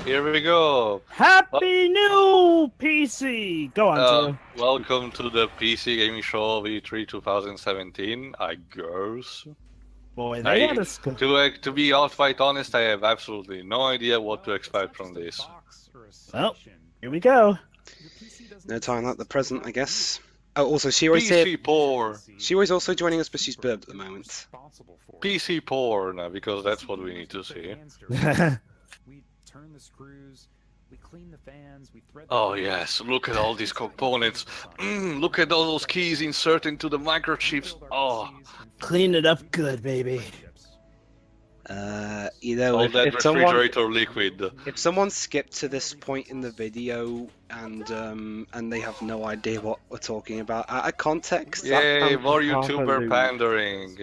Here we go. Happy New PC! Go on, Joe. Welcome to the PC Gaming Show V3 2017, I guess. Boy, they had us. To be quite honest, I have absolutely no idea what to expect from this. Well, here we go. No time like the present, I guess. Oh, also, Shiro's here. PC porn. Shiro's also joining us, but she's burped at the moment. PC porn, because that's what we need to see. Oh yes, look at all these components. Look at all those keys inserted into the microchips. Oh, clean it up good, baby. You know, all that refrigerator liquid. If someone skipped to this point in the video and they have no idea what we're talking about, out of context. Yay, more YouTuber pandering.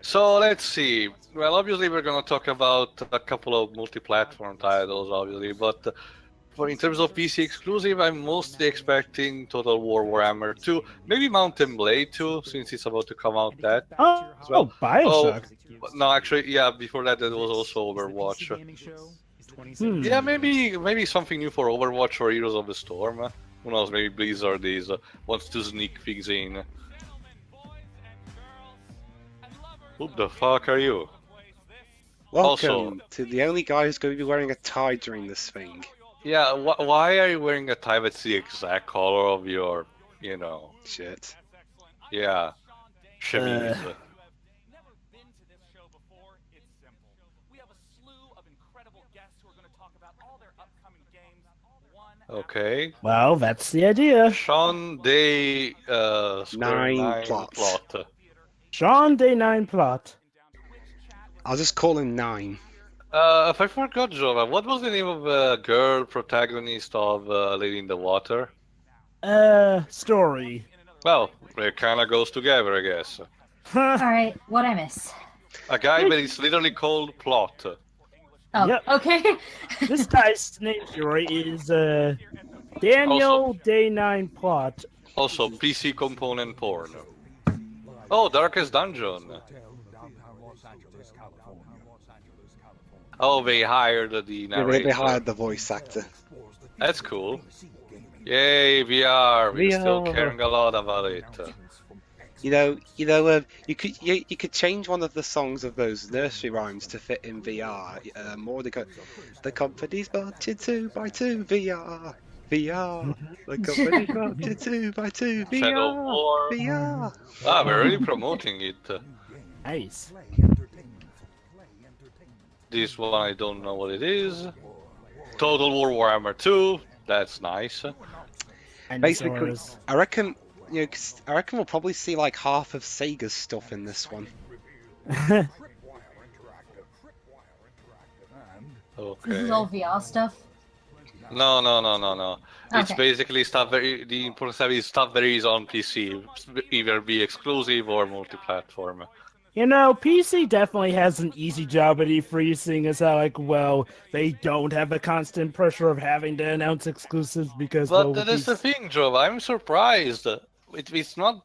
So let's see. Well, obviously we're gonna talk about a couple of multi-platform titles, obviously, but in terms of PC exclusive, I'm mostly expecting Total War Warhammer 2, maybe Mountain Blade 2, since it's about to come out that. Oh, Bioshock. Oh, no, actually, yeah. Before that, there was also Overwatch. Yeah, maybe something new for Overwatch or Heroes of the Storm. Who knows? Maybe Blizzard wants to sneak things in. Who the fuck are you? Welcome to the only guy who's going to be wearing a tie during this thing. Yeah, why are you wearing a tie that's the exact color of your, Shit. Yeah, chemise. Okay. Well, that's the idea. Sean Day, Nine plot. Sean Day 9 plot. I'll just call him 9. If I forgot, Jova, what was the name of the girl protagonist of Lady in the Water? Story. Well, it kind of goes together, I guess. Alright, what'd I miss? A guy that is literally called Plot. Oh, Yep. okay. This guy's name, Jory, is Daniel Day 9 plot. Also, PC component porn. Oh, Darkest Dungeon. Oh, they hired the narrator. Yeah, they hired the voice actor. That's cool. Yay, VR. We're still caring a lot about it. You could change one of the songs of those nursery rhymes to fit in VR. More the company's marching 2x2 VR. VR. The company's marching 2x2 VR. Shadow War. VR. Ah, we're really promoting it. Nice. This one I don't know what it is. Total War Warhammer 2. That's nice. Basically, I reckon we'll probably see like half of Sega's stuff in this one. Okay. This is all VR stuff? No. It's Okay. basically stuff the important stuff is stuff that is on PC, either be exclusive or multi-platform. You know, PC definitely has an easy job at E3, seeing as how, they don't have a constant pressure of having to announce exclusives because... But that's the thing, Joe. I'm surprised. It's not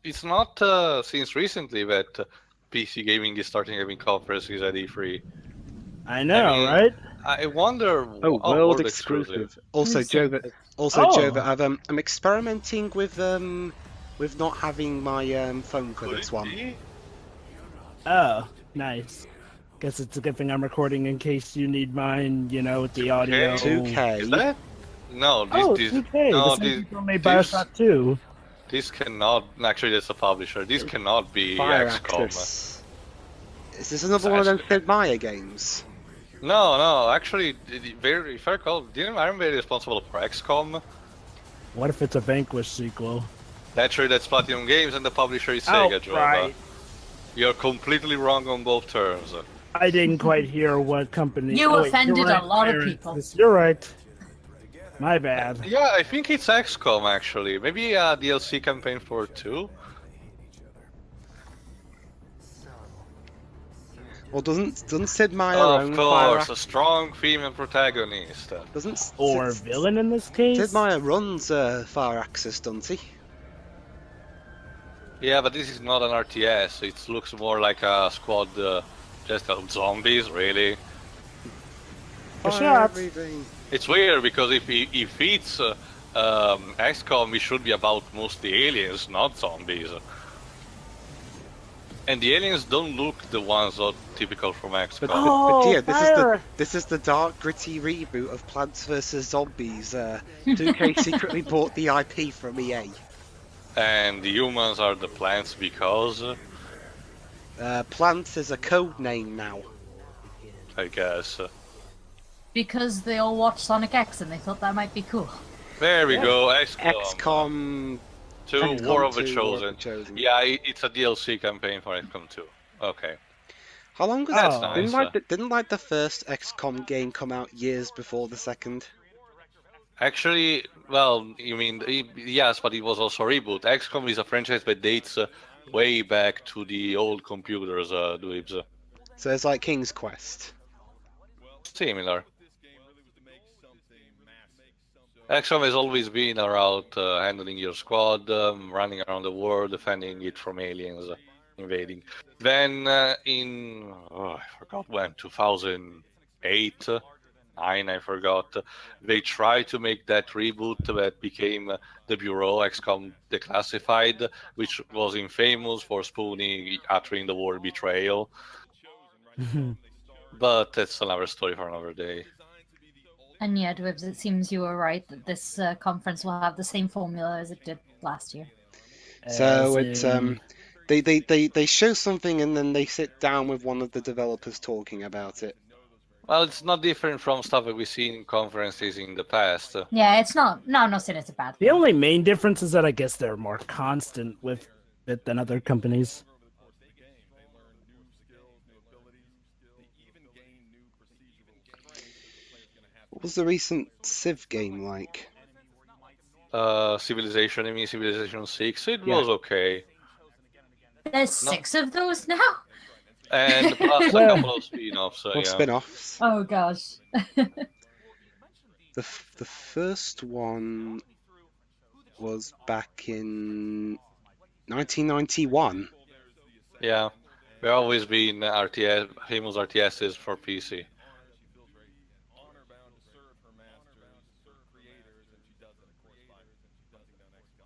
since recently that PC gaming is starting having conferences at E3. I know, right? I wonder... World exclusive. Also, Joe, I'm experimenting with not having my phone for this one. Oh, nice. Guess it's a good thing I'm recording in case you need mine, with the audio. 2K. Is that? No, this 2K. no, the same people made Bioshock 2. This cannot. Actually, that's the publisher. This cannot be Fire XCOM. Access. Is this another one of those Sid Meier games? No. Actually, if I recall, didn't Iron be responsible for XCOM? What if it's a Vanquish sequel? Naturally, that's Platinum Games, and the publisher is Sega, Joe. Right. You're completely wrong on both terms. I didn't quite hear what company... You offended you're right, a lot of people. You're right. My bad. Yeah, I think it's XCOM, actually. Maybe a DLC campaign for 2? Well, doesn't Sid Meier Of own course, Fire a strong female protagonist. Or villain in this case? Sid Meier runs Fire Access, doesn't he? Yeah, but this is not an RTS. It looks more like a squad just of zombies, really. A shot. Everything. It's weird because if it's XCOM, it should be about mostly aliens, not zombies. And the aliens don't look the ones that are typical from XCOM. But yeah, fire! this is the dark, gritty reboot of Plants vs Zombies. 2K secretly bought the IP from EA. And the humans are the plants because, Plants is a code name now. I guess. Because they all watched Sonic X and they thought that might be cool. There we go, XCOM 2, XCOM War of the 2, Chosen. Yeah, it's a DLC campaign for XCOM 2. Okay. How long was That's that? nice. Didn't the first XCOM game come out years before the second? Actually, well, you mean, yes, but it was also a reboot. XCOM is a franchise that dates way back to the old computers, dweebs. So it's like King's Quest. Similar. XCOM has always been around handling your squad, running around the world, defending it from aliens invading. Then I forgot when, 2008, 9, I forgot, they tried to make that reboot that became the Bureau, XCOM Declassified, which was infamous for spooning, uttering the word betrayal. But that's another story for another day. And yeah, Dwibs, it seems you were right that this conference will have the same formula as it did last year. So it's they show something and then they sit down with one of the developers talking about it. Well, it's not different from stuff that we've seen in conferences in the past. Yeah, it's not. No, I'm not saying it's a bad thing. The only main difference is that I guess they're more constant with it than other companies. What was the recent Civ game like? Civilization, I mean Civilization 6, it was okay. There's 6 of those now? And plus a couple of spin-offs. What Yeah. spin-offs? Oh gosh. The first one was back in 1991. Yeah, there always been RTS, famous RTSs for PC.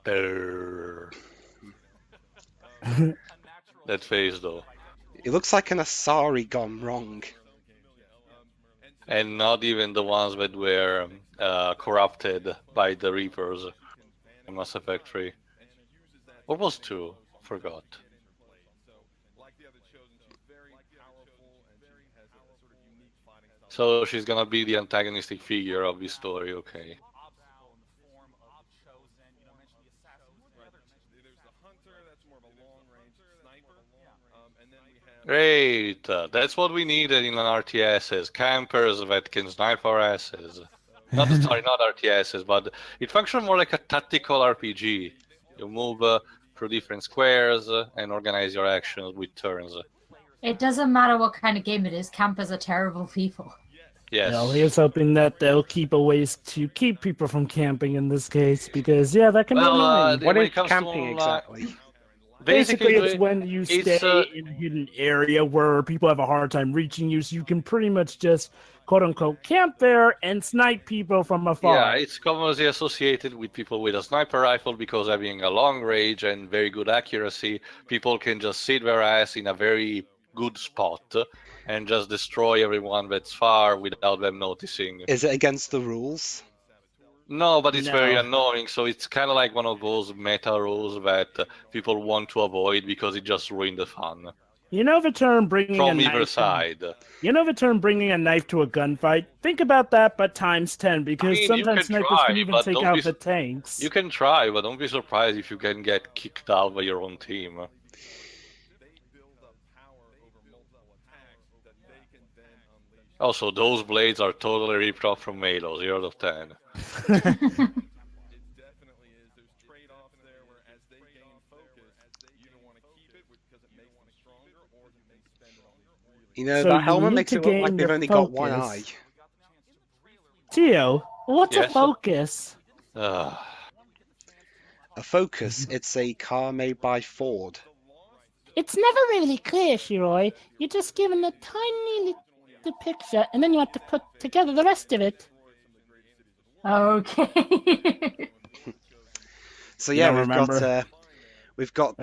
Brrr. That face though. It looks like an Asari gone wrong. And not even the ones that were corrupted by the Reapers in Mass Effect 3. Or was 2? Forgot. So she's gonna be the antagonistic figure of this story, okay. Great, that's what we needed in an RTS, campers that can snipe our asses. Not RTSs, but it functions more like a tactical RPG. You move through different squares and organize your actions with turns. It doesn't matter what kind of game it is, campers are terrible people. Yes. Well, here's hoping that they'll keep a ways to keep people from camping in this case, because yeah, that can be annoying. What is camping exactly? Basically, it's when you stay in a hidden area where people have a hard time reaching you, so you can pretty much just quote-unquote camp there and snipe people from afar. Yeah, it's commonly associated with people with a sniper rifle because having a long range and very good accuracy, people can just sit their ass in a very good spot and just destroy everyone that's far without them noticing. Is it against the rules? No, but it's No. very annoying, so it's kind of like one of those meta rules that people want to avoid because it just ruined the fun. You know the term bringing From a either knife. side. You know the term bringing a knife to a gunfight? Think about that, but times 10, because I mean, you sometimes can snipers try, can even but take don't out be- the tanks. You can try, but don't be surprised if you can get kicked out by your own team. Also, those blades are totally ripped off from Halo, 0 out of 10. You know, So that you helmet need makes to it look like gain they've your only got one eye. focus. Tio, what's a Yes? focus? Ugh. A Focus, it's a car made by Ford. It's never really clear, Shiroi. You're just given a tiny little picture, and then you have to put together the rest of it. Okay. So yeah, we've got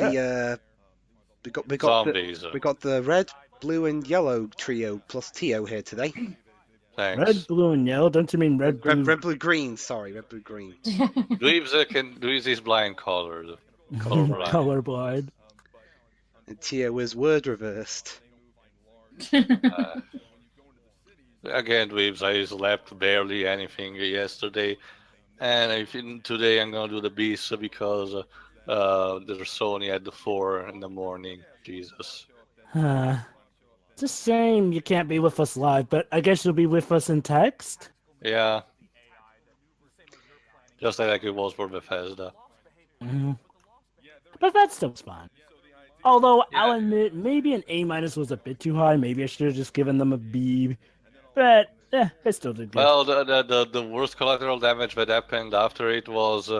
Zombies. we got the red, blue, and yellow trio plus Tio here today. Thanks. Red, blue, and yellow. Don't you mean red, blue? Red, blue, green. Sorry, red, blue, green. Dweebs is blind colored. Colorblind. Colorblind. And Tio is word reversed. Again, Dweebs, I slept barely anything yesterday, and today I'm gonna do the beast because there's Sony at the 4 in the morning. Jesus. It's a shame you can't be with us live, but I guess you'll be with us in text. Yeah. Just like it was for Bethesda. But that's still fine. Although Yeah. I'll admit, maybe an A- was a bit too high. Maybe I should have just given them a B. But they still did good. Well, the worst collateral damage that happened after it was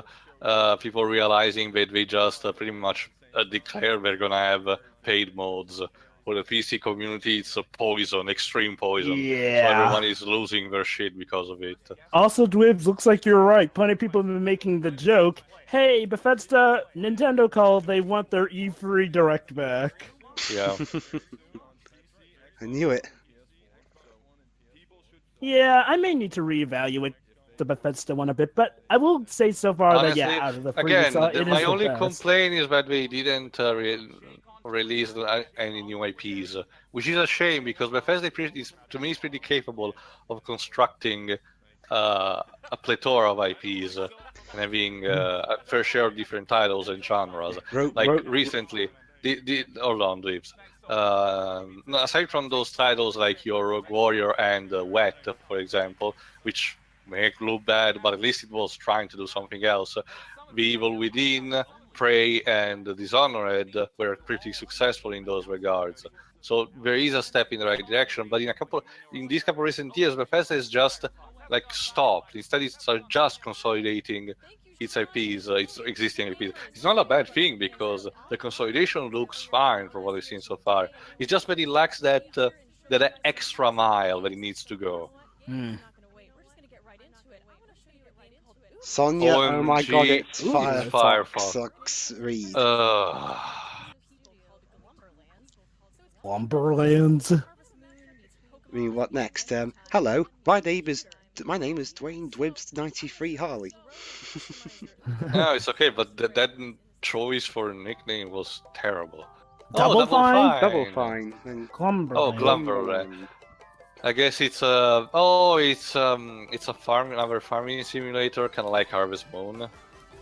people realizing that we just pretty much declared we're gonna have paid modes. For the PC community, it's a poison, extreme poison. Yeah. So everyone is losing their shit because of it. Also, Dwibs, looks like you're right. Plenty of people have been making the joke. Hey, Bethesda, Nintendo called. They want their E3 Direct back. Yeah. I knew it. Yeah, I may need to reevaluate the Bethesda one a bit, but I will say so far Honestly, that, out of the three, again, it is my the only best. complaint is that they didn't release any new IPs, which is a shame because Bethesda to me is pretty capable of constructing a plethora of IPs and having a fair share of different titles and genres. Recently, hold on, Dweebs. Aside from those titles like your Rogue Warrior and Wet, for example, which make look bad, but at least it was trying to do something else. The Evil Within, Prey, and Dishonored were pretty successful in those regards. So there is a step in the right direction, but in these couple of recent years, Bethesda is just like stopped. Instead, it's just consolidating its IPs, its existing IPs. It's not a bad thing because the consolidation looks fine from what I've seen so far. It's just that it lacks that extra mile that it needs to go. Sonia, OMG, oh my god, it's Firefox. Read. Lumberlands. I mean, what next? Hello, my name is Dwayne Dwibbs 93 Harley. No, it's okay, but that choice for a nickname was terrible. Double Fine. Double Fine. And Glumberland. I guess it's another farming simulator, kind of like Harvest Moon.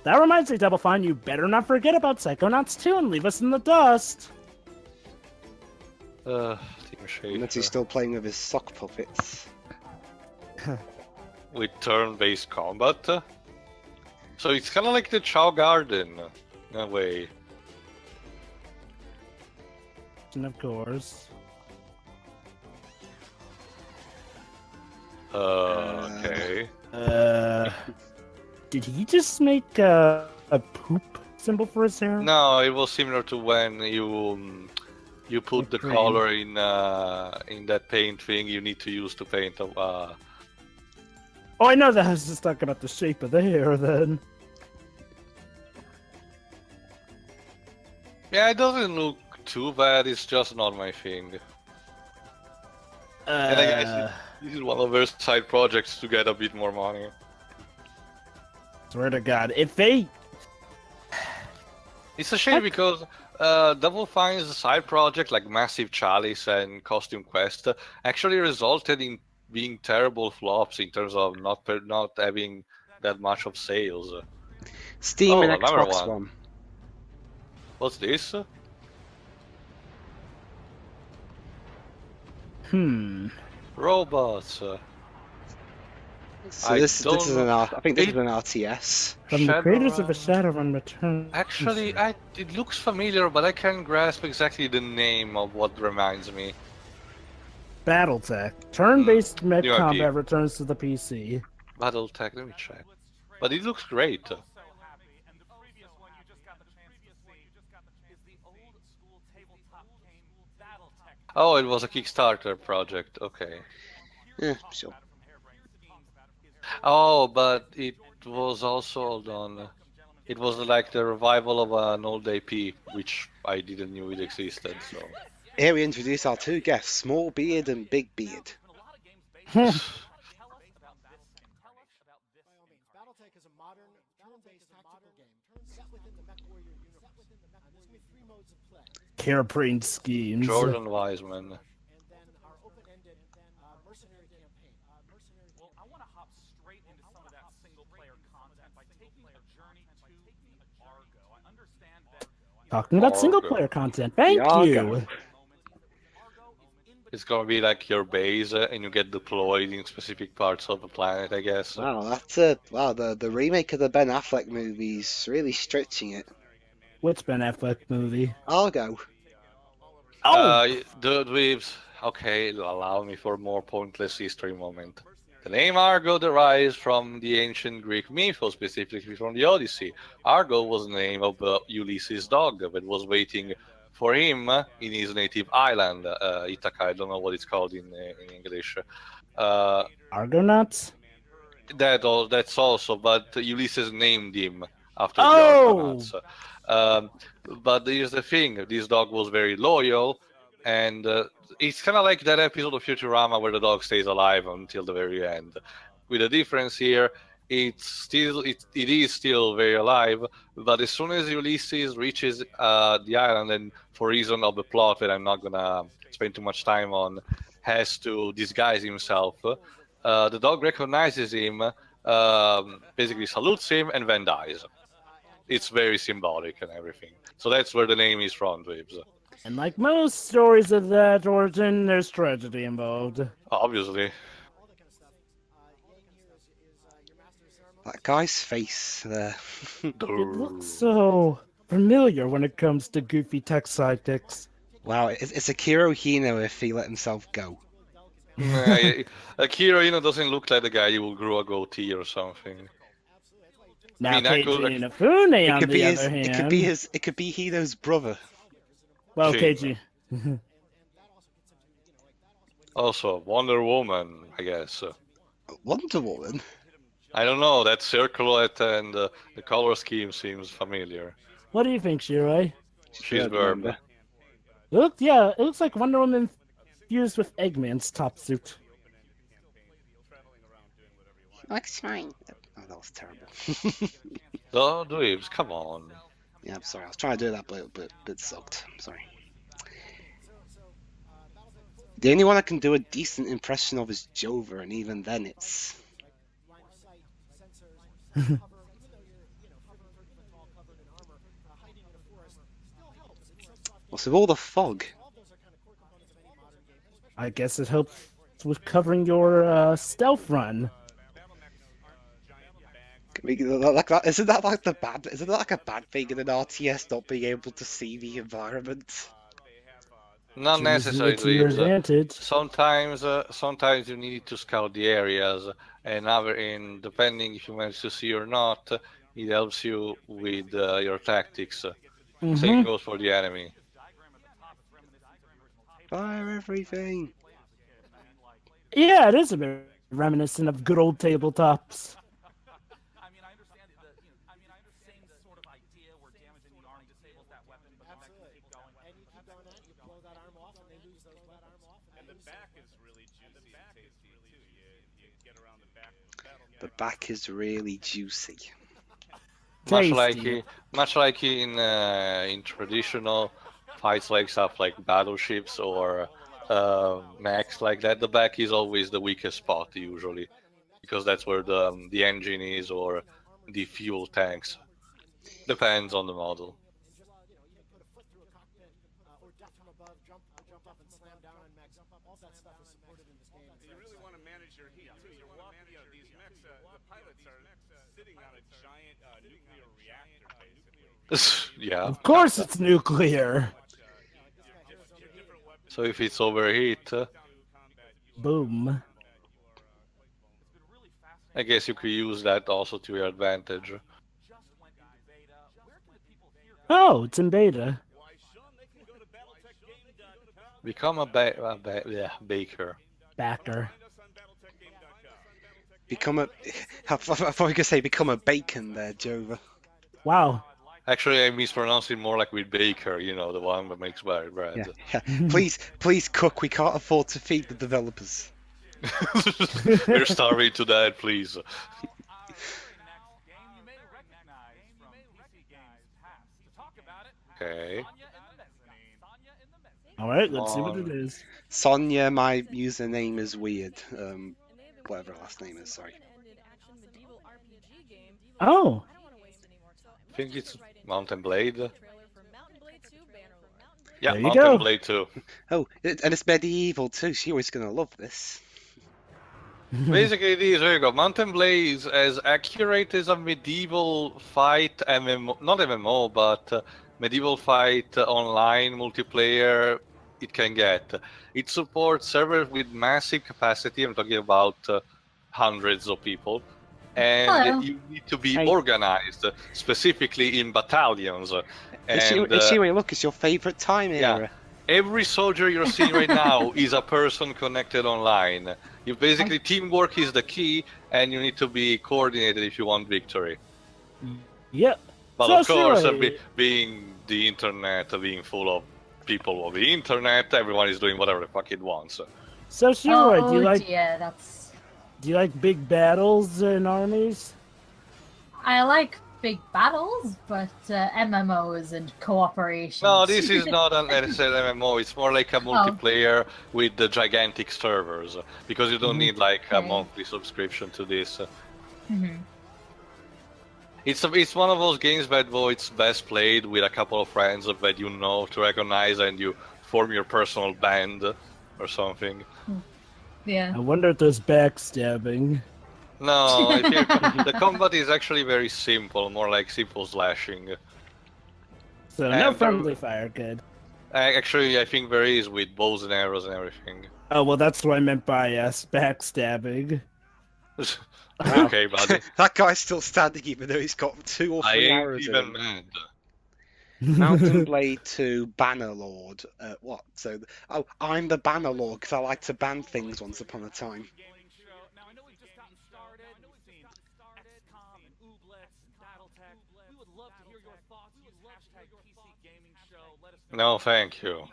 That reminds me, Double Fine, you better not forget about Psychonauts 2 and leave us in the dust. Team Schafer. that he's still playing with his sock puppets. With turn-based combat. So it's kind of like the Chow Garden, in a way. And of course. Okay. Did he just make a poop symbol for his hair? No, it was similar to when you put the color in that paint thing you need to use to paint a. Oh, I know that. I was just talking about the shape of the hair then. Yeah, it doesn't look too bad. It's just not my thing. And I guess this is one of those side projects to get a bit more money. Swear to God, if they... It's a shame because Double Fine's side project, like Massive Chalice and Costume Quest, actually resulted in being terrible flops in terms of not having that much of sales. Steam and Xbox One. What's this? Robots. So this is I think this is an RTS. From the creators of the Shadowrun Return. Actually, it looks familiar, but I can't grasp exactly the name of what reminds me. BattleTech. Turn-based mech combat returns to the PC. BattleTech, let me check. But it looks great. Oh, it was a Kickstarter project. Okay. Yeah, sure. Oh, but it was also, hold on. It was like the revival of an old AP, which I didn't knew it existed. So Here we introduce our two guests, Small Beard and Big Beard. Harebrained schemes. Jordan Wiseman. Talking about single-player content. Thank you. It's gonna be like your base, and you get deployed in specific parts of the planet, I guess. Wow, that's wow. The remake of the Ben Affleck movie's really stretching it. Which Ben Affleck movie? Argo. Oh, The dweebs. Okay, allow me for a more pointless history moment. The name Argo derives from the ancient Greek mythos, specifically from the Odyssey. Argo was the name of Ulysses' dog that was waiting for him in his native island, Ithaca. I don't know what it's called in English. Argonauts? That's also, but Ulysses named him after the Oh! Argonauts. But here's the thing: this dog was very loyal, and it's kind of like that episode of Futurama where the dog stays alive until the very end. With a difference here, it is still very alive, but as soon as Ulysses reaches the island, and for reason of the plot that I'm not gonna spend too much time on, has to disguise himself. The dog recognizes him, basically salutes him, and then dies. It's very symbolic and everything. So that's where the name is from, Dweebs. And like most stories of that origin, there's tragedy involved. Obviously. That guy's face there. It looks so familiar when it comes to goofy tech sidekicks. Wow, it's Akira Hino if he let himself go. Akira, doesn't look like the guy who will grow a goatee or something. Now, Keiji Inafune, on the other hand... It could be Hino's brother. Well, Keiji... Also, Wonder Woman, I guess. Wonder Woman? I don't know, that silhouette and the color scheme seems familiar. What do you think, Shirai? She's Verb. It looks like Wonder Woman fused with Eggman's top suit. Looks fine. Oh, that was terrible. Oh, Dweebs, come on. Yeah, I'm sorry. I was trying to do that, but it sucked. I'm sorry. The only one I can do a decent impression of is Jover, and even then it's... What's with all the fog? I guess it helps with covering your stealth run. Isn't that like a bad thing in an RTS not being able to see the environment? Not necessarily. To your advantage. Sometimes you need to scout the areas, and depending if you manage to see or not, it helps you with your tactics. Same goes for the enemy. Fire everything! Yeah, it is a bit reminiscent of good old tabletops. The back is really juicy. Much like in traditional fights, like stuff like battleships or mechs like that, the back is always the weakest spot usually, because that's where the engine is or the fuel tanks. Depends on the model. Yeah. Of course it's nuclear. So if it's overheat, boom. I guess you could use that also to your advantage. Oh, it's in beta. Become a baker. Backer. Become a. I thought you were going to say become a bacon there, Jova. Wow. Actually, I mispronounced it more like with baker, you know, the one that makes bread. Yeah. Please cook. We can't afford to feed the developers. We're starving to death, please. Okay. All right, let's see what it is. Sonia, my username is weird. Whatever her last name is, sorry. Oh. I think it's Mountain Blade. Yeah, There you Mountain go. Blade 2. Oh, and it's medieval too. She always gonna love this. Basically, it is. There you go. Mountain Blade is as accurate as a medieval fight MMO, not MMO, but medieval fight online multiplayer it can get. It supports servers with massive capacity. I'm talking about hundreds of people. And you need to be organized, specifically in battalions. And look, it's your favorite time era. Every soldier you're seeing right now is a person connected online. You basically teamwork is the key, and you need to be coordinated if you want victory. Yep. But of course, being the internet, being full of people of the internet, everyone is doing whatever the fuck it wants. So Shiroy, do you like big battles and armies? I like big battles, but MMOs and cooperation. No, this is not an MMO. It's more like a multiplayer with the gigantic servers, because you don't need like a monthly subscription to this. It's one of those games that though it's best played with a couple of friends that you know to recognize, and you form your personal band or something. Yeah. I wonder if there's backstabbing. No, the combat is actually very simple, more like simple slashing. So no friendly fire, good. Actually, I think there is with bows and arrows and everything. Oh, well, that's what I meant by backstabbing. Okay, buddy. That guy's still standing even though he's got 2 or 3 arrows in him. Even mad. Mountain Blade 2 Bannerlord. What? So, I'm the Bannerlord because I like to ban things once upon a time. No, thank you.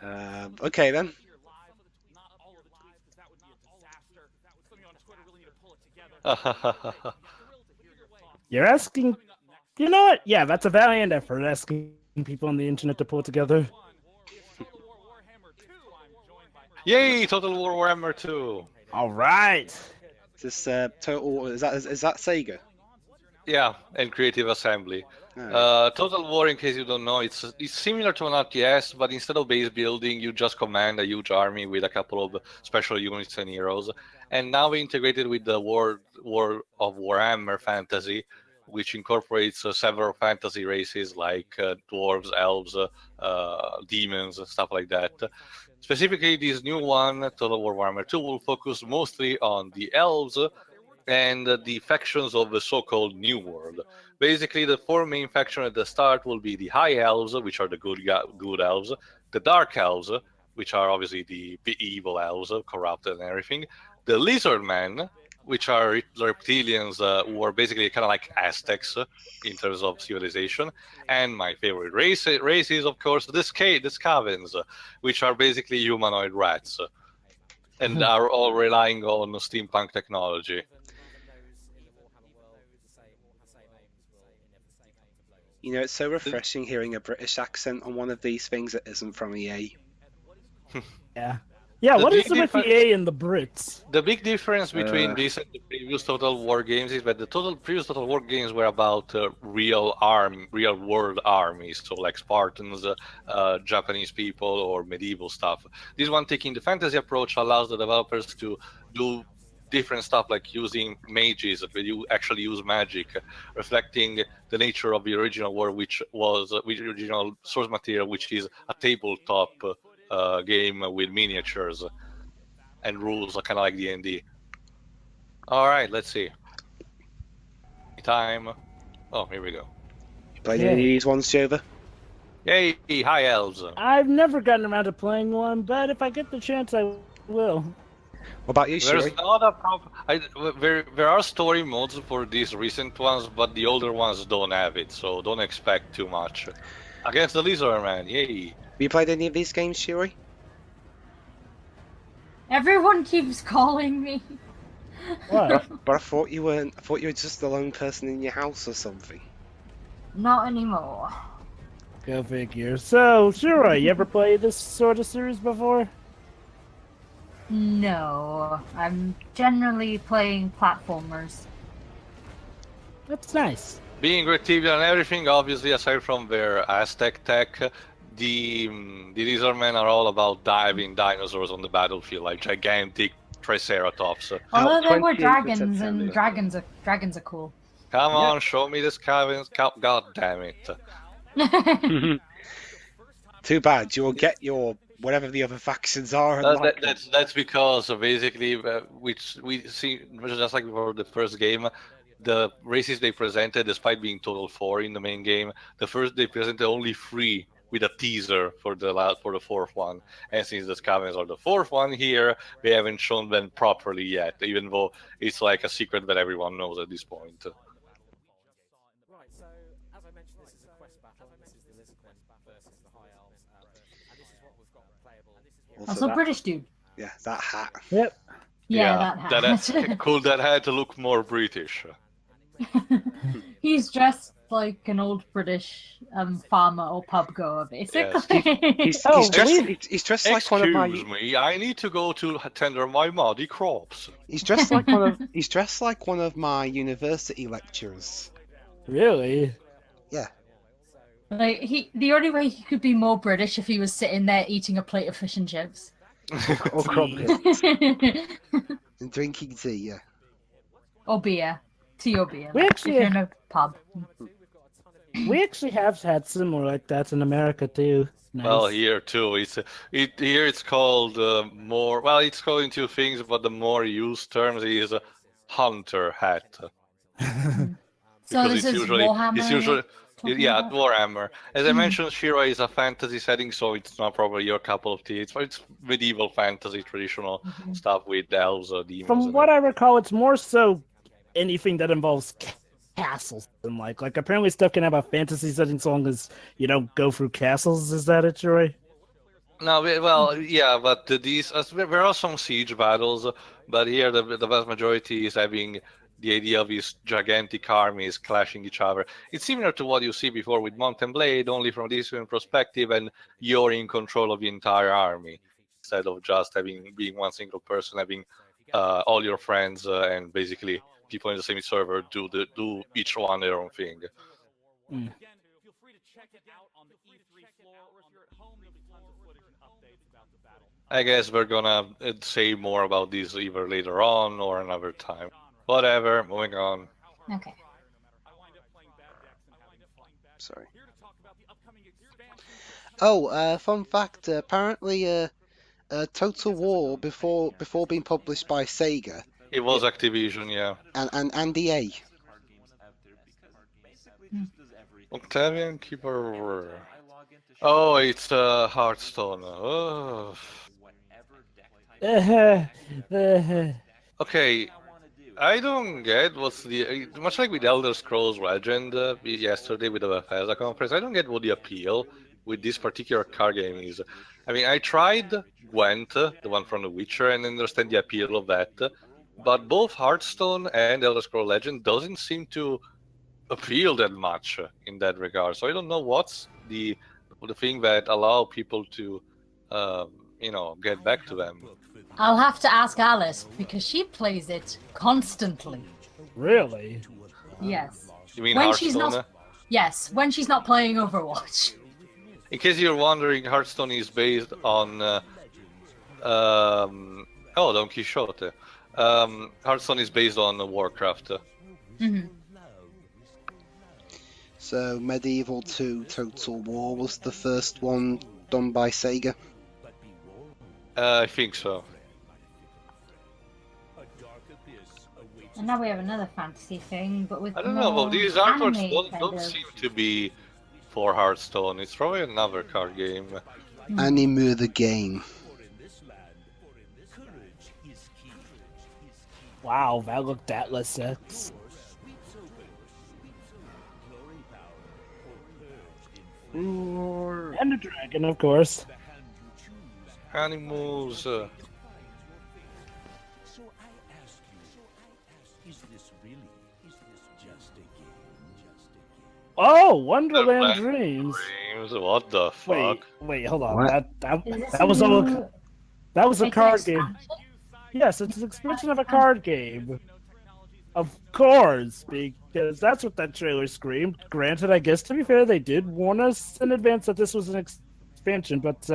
Okay then. You're asking... You know what? Yeah, that's a valiant effort, asking people on the internet to pull it together. Yay, Total War Warhammer 2! Alright! Is this Total... Is that Sega? Yeah, and Creative Assembly. Oh. Total War, in case you don't know, it's similar to an RTS, but instead of base building, you just command a huge army with a couple of special units and heroes. And now we integrated with the World of Warhammer Fantasy, which incorporates several fantasy races like dwarves, elves, demons, and stuff like that. Specifically, this new one, Total War Warhammer 2, will focus mostly on the elves and the factions of the so-called New World. Basically, the 4 main factions at the start will be the High Elves, which are the good elves, the Dark Elves, which are obviously the evil elves, corrupted and everything, the Lizard Men, which are reptilians who are basically kind of like Aztecs in terms of civilization, and my favorite race is, of course, the Scavens, which are basically humanoid rats, and are all relying on steampunk technology. You know, it's so refreshing hearing a British accent on one of these things that isn't from EA. Yeah. Yeah, what is it with EA and the Brits? The big difference between this and the previous Total War games is that the previous Total War games were about real world armies, so like Spartans, Japanese people, or medieval stuff. This one, taking the fantasy approach, allows the developers to do different stuff like using mages, where you actually use magic, reflecting the nature of the original war, which was the original source material, which is a tabletop game with miniatures and rules, kind of like D&D. All right, let's see. Time. Oh, here we go. You played any of these ones, Jova? Yay, High Elves. I've never gotten around to playing one, but if I get the chance, I will. What about you, There's Shuri? not a problem. There are story modes for these recent ones, but the older ones don't have it, so don't expect too much. Against the Lizard Man, yay! Have you played any of these games, Shuri? Everyone keeps calling me. What? But I thought you weren't. I thought you were just the lone person in your house or something. Not anymore. Go figure. So, Shura, you ever played this sort of series before? No, I'm generally playing platformers. That's nice. Being Rectivian and everything, obviously, aside from their Aztec tech, the Lizard Men are all about diving dinosaurs on the battlefield, like gigantic Triceratops. Although there were 28th of dragons, and September. dragons are cool. Come on, show me this cabin. God damn it. Too bad. You'll get your whatever the other factions are. And like That's because basically, which we see just like for the first game, the races they presented, despite being total 4 in the main game, they presented only 3 with a teaser for the fourth one. And since the scavengers are the fourth one here, they haven't shown them properly yet, even though it's like a secret that everyone knows at this point. Right, so as I mentioned, this is a quest battle. This is the Lizard Men versus the High Elves, and this is what we've got playable. Also, British dude. Yeah, that hat. Yep. Yeah, that hat. Cool, that had to look more British. He's dressed like an old British farmer or pub goer, basically. He's dressed like one of my. Excuse me, I need to go to tender my muddy crops. He's dressed like one of. He's dressed like one of my university lecturers. Really? Yeah. Like the only way he could be more British if he was sitting there eating a plate of fish and chips. Or crumpets. And drinking tea, yeah. Or beer. Tea or beer. We Like, actually- if you're in a pub. We actually have had similar like that in America too. Nice. Well, here too, here it's called more. Well, it's called two things, but the more used terms is hunter hat. So Because this is Warhammer. It's usually talking yeah, about? Warhammer. As I mentioned, Shira is a fantasy setting, so it's not probably your cup of tea. It's medieval fantasy, traditional stuff with elves or demons. From what I recall, it's more so anything that involves castles and like apparently stuff can have a fantasy setting so long as you don't go through castles. Is that it, Troy? No, well, yeah, but there are some siege battles, but here the vast majority is having the idea of these gigantic armies clashing each other. It's similar to what you see before with Mount and Blade, only from this perspective, and you're in control of the entire army instead of just being one single person, having all your friends and basically people in the same server do each one their own thing. Mm. Again, feel free to check it out on the E3 floor, or if you're at home, there'll be tons of footage and updates about the battle. I guess we're gonna say more about this either later on or another time. Whatever, moving on. Okay. Sorry. Oh, fun fact. Apparently, Total War before being published by Sega. It was Activision, yeah. And EA. Octavian Keeper. Oh, it's Hearthstone. Oh. Okay, I don't get what's the much like with Elder Scrolls Legend yesterday with the Bethesda conference. I don't get what the appeal with this particular card game is. I mean, I tried Gwent, the one from The Witcher, and understand the appeal of that, but both Hearthstone and Elder Scrolls Legend doesn't seem to appeal that much in that regard. So I don't know what's the thing that allow people to, get back to them. I'll have to ask Alice because she plays it constantly. Really? Yes. You mean When Hearthstone? she's not- Yes, when she's not playing Overwatch. In case you're wondering, Hearthstone is based on Don Quixote. Hearthstone is based on Warcraft. Mm-hmm. So Medieval 2 Total War was the first one done by Sega. I think so. And now we have another fantasy thing, but with I don't know, more but these artworks anime don't kind of- seem to be for Hearthstone. It's probably another card game. Anime the game. Wow, that looked Atlas 6. And a dragon, of course. Animals. Oh, Wonderland Dreams. Dreams. What the fuck? Wait, hold on. What? That was a card game. Yes, it's an expansion of a card game. Of course, because that's what that trailer screamed. Granted, I guess to be fair, they did warn us in advance that this was an expansion, but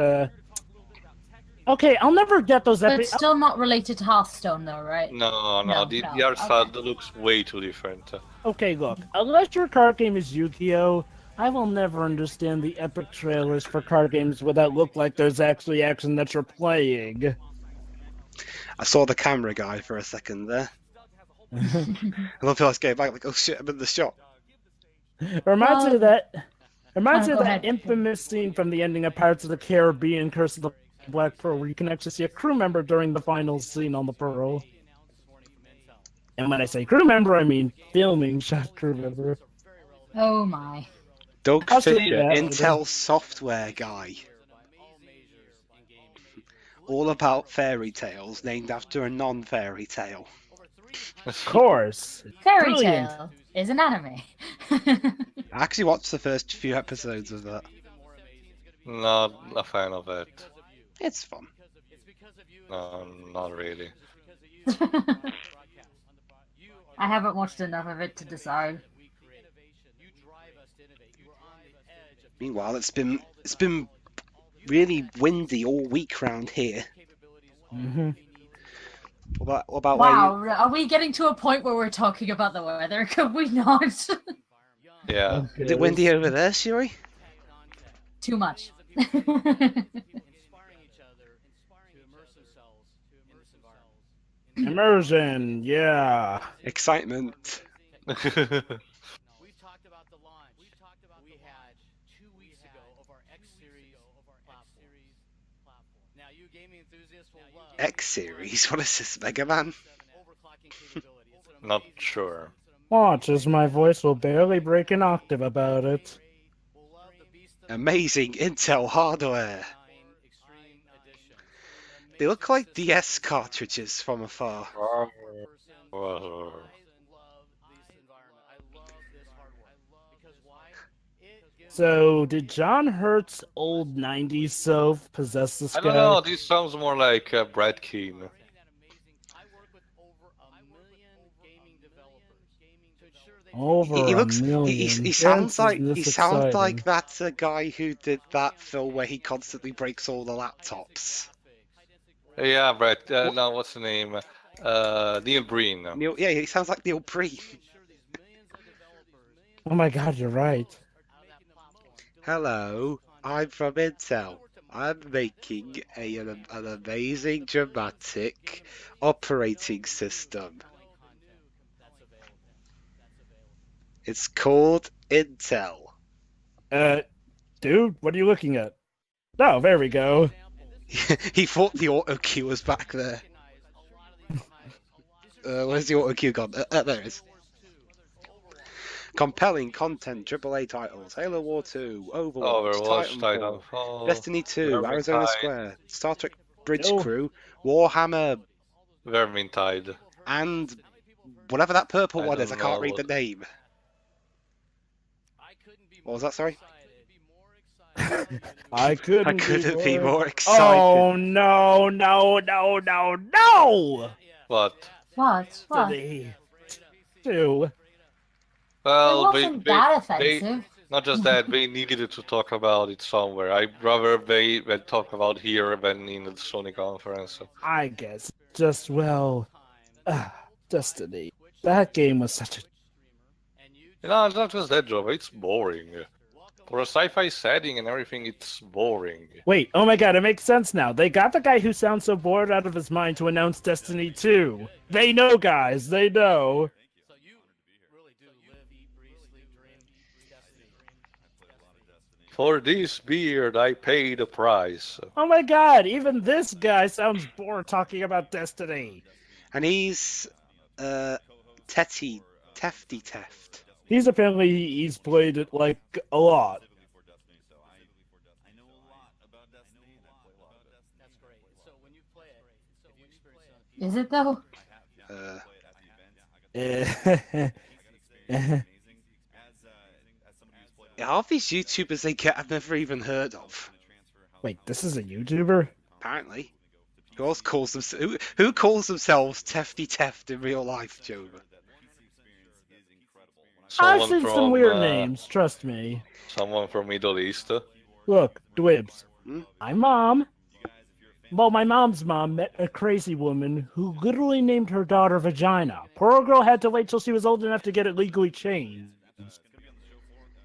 okay, I'll never get those. But it's still not related to Hearthstone, though, right? No, the art style looks way too different. Okay, look, unless your card game is Yu-Gi-Oh, I will never understand the epic trailers for card games where that look like there's actually action that you're playing. I saw the camera guy for a second there. I love how I was going back like, oh shit, I'm in the shop. Reminds me of that infamous scene from the ending of Pirates of the Caribbean: Curse of the Black Pearl, where you can actually see a crew member during the final scene on the Pearl. And when I say crew member, I mean filming shot crew member. Oh my. Doug I'll see Fisher, that. Intel software guy. All about fairy tales named after a non-fairy tale. Of course. Fairy Brilliant. Tale is an anime. I actually watched the first few episodes of that. Not a fan of it. It's fun. No, not really. I haven't watched enough of it to decide. Meanwhile, it's been really windy all week round here. Mm-hmm. What about Wow, are we getting to a point where we're talking about the weather? Could we not? Yeah. Is it windy over there, Shuri? Too much. Immersion, yeah. Excitement. We've talked about the launch. We had 2 weeks ago of our X series platform. Now, you gaming enthusiasts will love X series? What is this, Mega Man? overclocking capability. Not sure. Watch as my voice will barely break an octave about it. We'll love the beast of Amazing Intel hardware. Extreme Edition. They look like DS cartridges from afar. Oh. I love this environment. I love this hardware. Because why? It gives So, did John Hurt's old 90s self possess this I guy? don't know, this sounds more like Brad Keane. I work with over 1 million gaming developers to ensure they Over He looks. a million. He sounds like Isn't this he sounds exciting? like that guy who did that film where he constantly breaks all the laptops. Yeah, Brad. No, what's the name? Neil Breen. Neil, yeah, he sounds like Neil Breen. Oh my god, you're right. Hello, I'm from Intel. I'm making an amazing dramatic operating system. It's called Intel. Dude, what are you looking at? Oh, there we go. He thought the auto cue was back there. Where's the auto cue gone? There it is. Compelling content, AAA titles, Halo War 2, Overwatch, Titanfall, Titanfall, Destiny 2, Arizona Vermintide. Square, Star Trek Bridge Oh. Crew, Warhammer, Vermintide. and whatever that purple I one is. I don't can't know read the what- name. What was that, sorry? I couldn't, I couldn't be more excited. Oh, no, no, no, no, no! What? What? Destiny 2. It Well, wasn't that offensive. not just that, they needed to talk about it somewhere. I'd rather they talk about here than in the Sony conference. I guess. Just, well... Destiny. That game was such a... No, it's not just that, Joe. It's boring. For a sci-fi setting and everything, it's boring. Wait, oh my god, it makes sense now. They got the guy who sounds so bored out of his mind to announce Destiny 2. They know, guys. They know. So you really do live, eat, breathe, sleep, dream Destiny. For this beard, I paid a price. Oh my god, even this guy sounds bored talking about Destiny. And he's Tefty Teft. He's played it like a lot. That's great. So when you play it, if you experience Is it though? Yeah, half these YouTubers they get I've never even heard of. Wait, this is a YouTuber? Apparently. Who else calls who calls themselves Tefty Teft in real life, Jova? I've Someone seen from some weird names, trust me. someone from Middle East. Look, Dwibs. Hmm? My mom. Well, my mom's mom met a crazy woman who literally named her daughter Vagina. Poor girl had to wait till she was old enough to get it legally changed.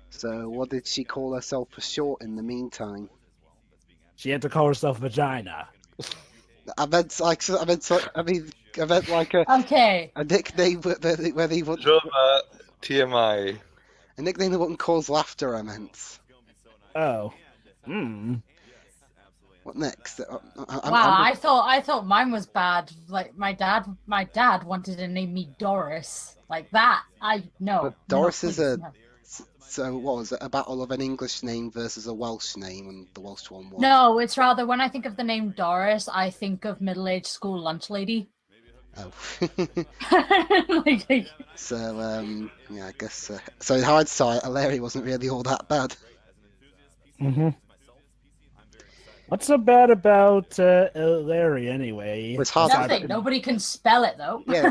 So what did she call herself for short in the meantime? She had to call herself Vagina. I meant like a Okay. a nickname where they wouldn't Jova, TMI. a nickname that wouldn't cause laughter. I meant. Oh. What next? Wow, I thought mine was bad. Like my dad wanted to name me Doris. Like that. No. But Doris no, is please, a- no. So what was it? A battle of an English name versus a Welsh name, and the Welsh one won. No, it's rather when I think of the name Doris, I think of middle-aged school lunch lady. Oh. like, So yeah, I guess. So in hindsight, Larry wasn't really all that bad. What's so bad about Larry anyway? It's hard nothing. Nobody can spell it though. Yeah,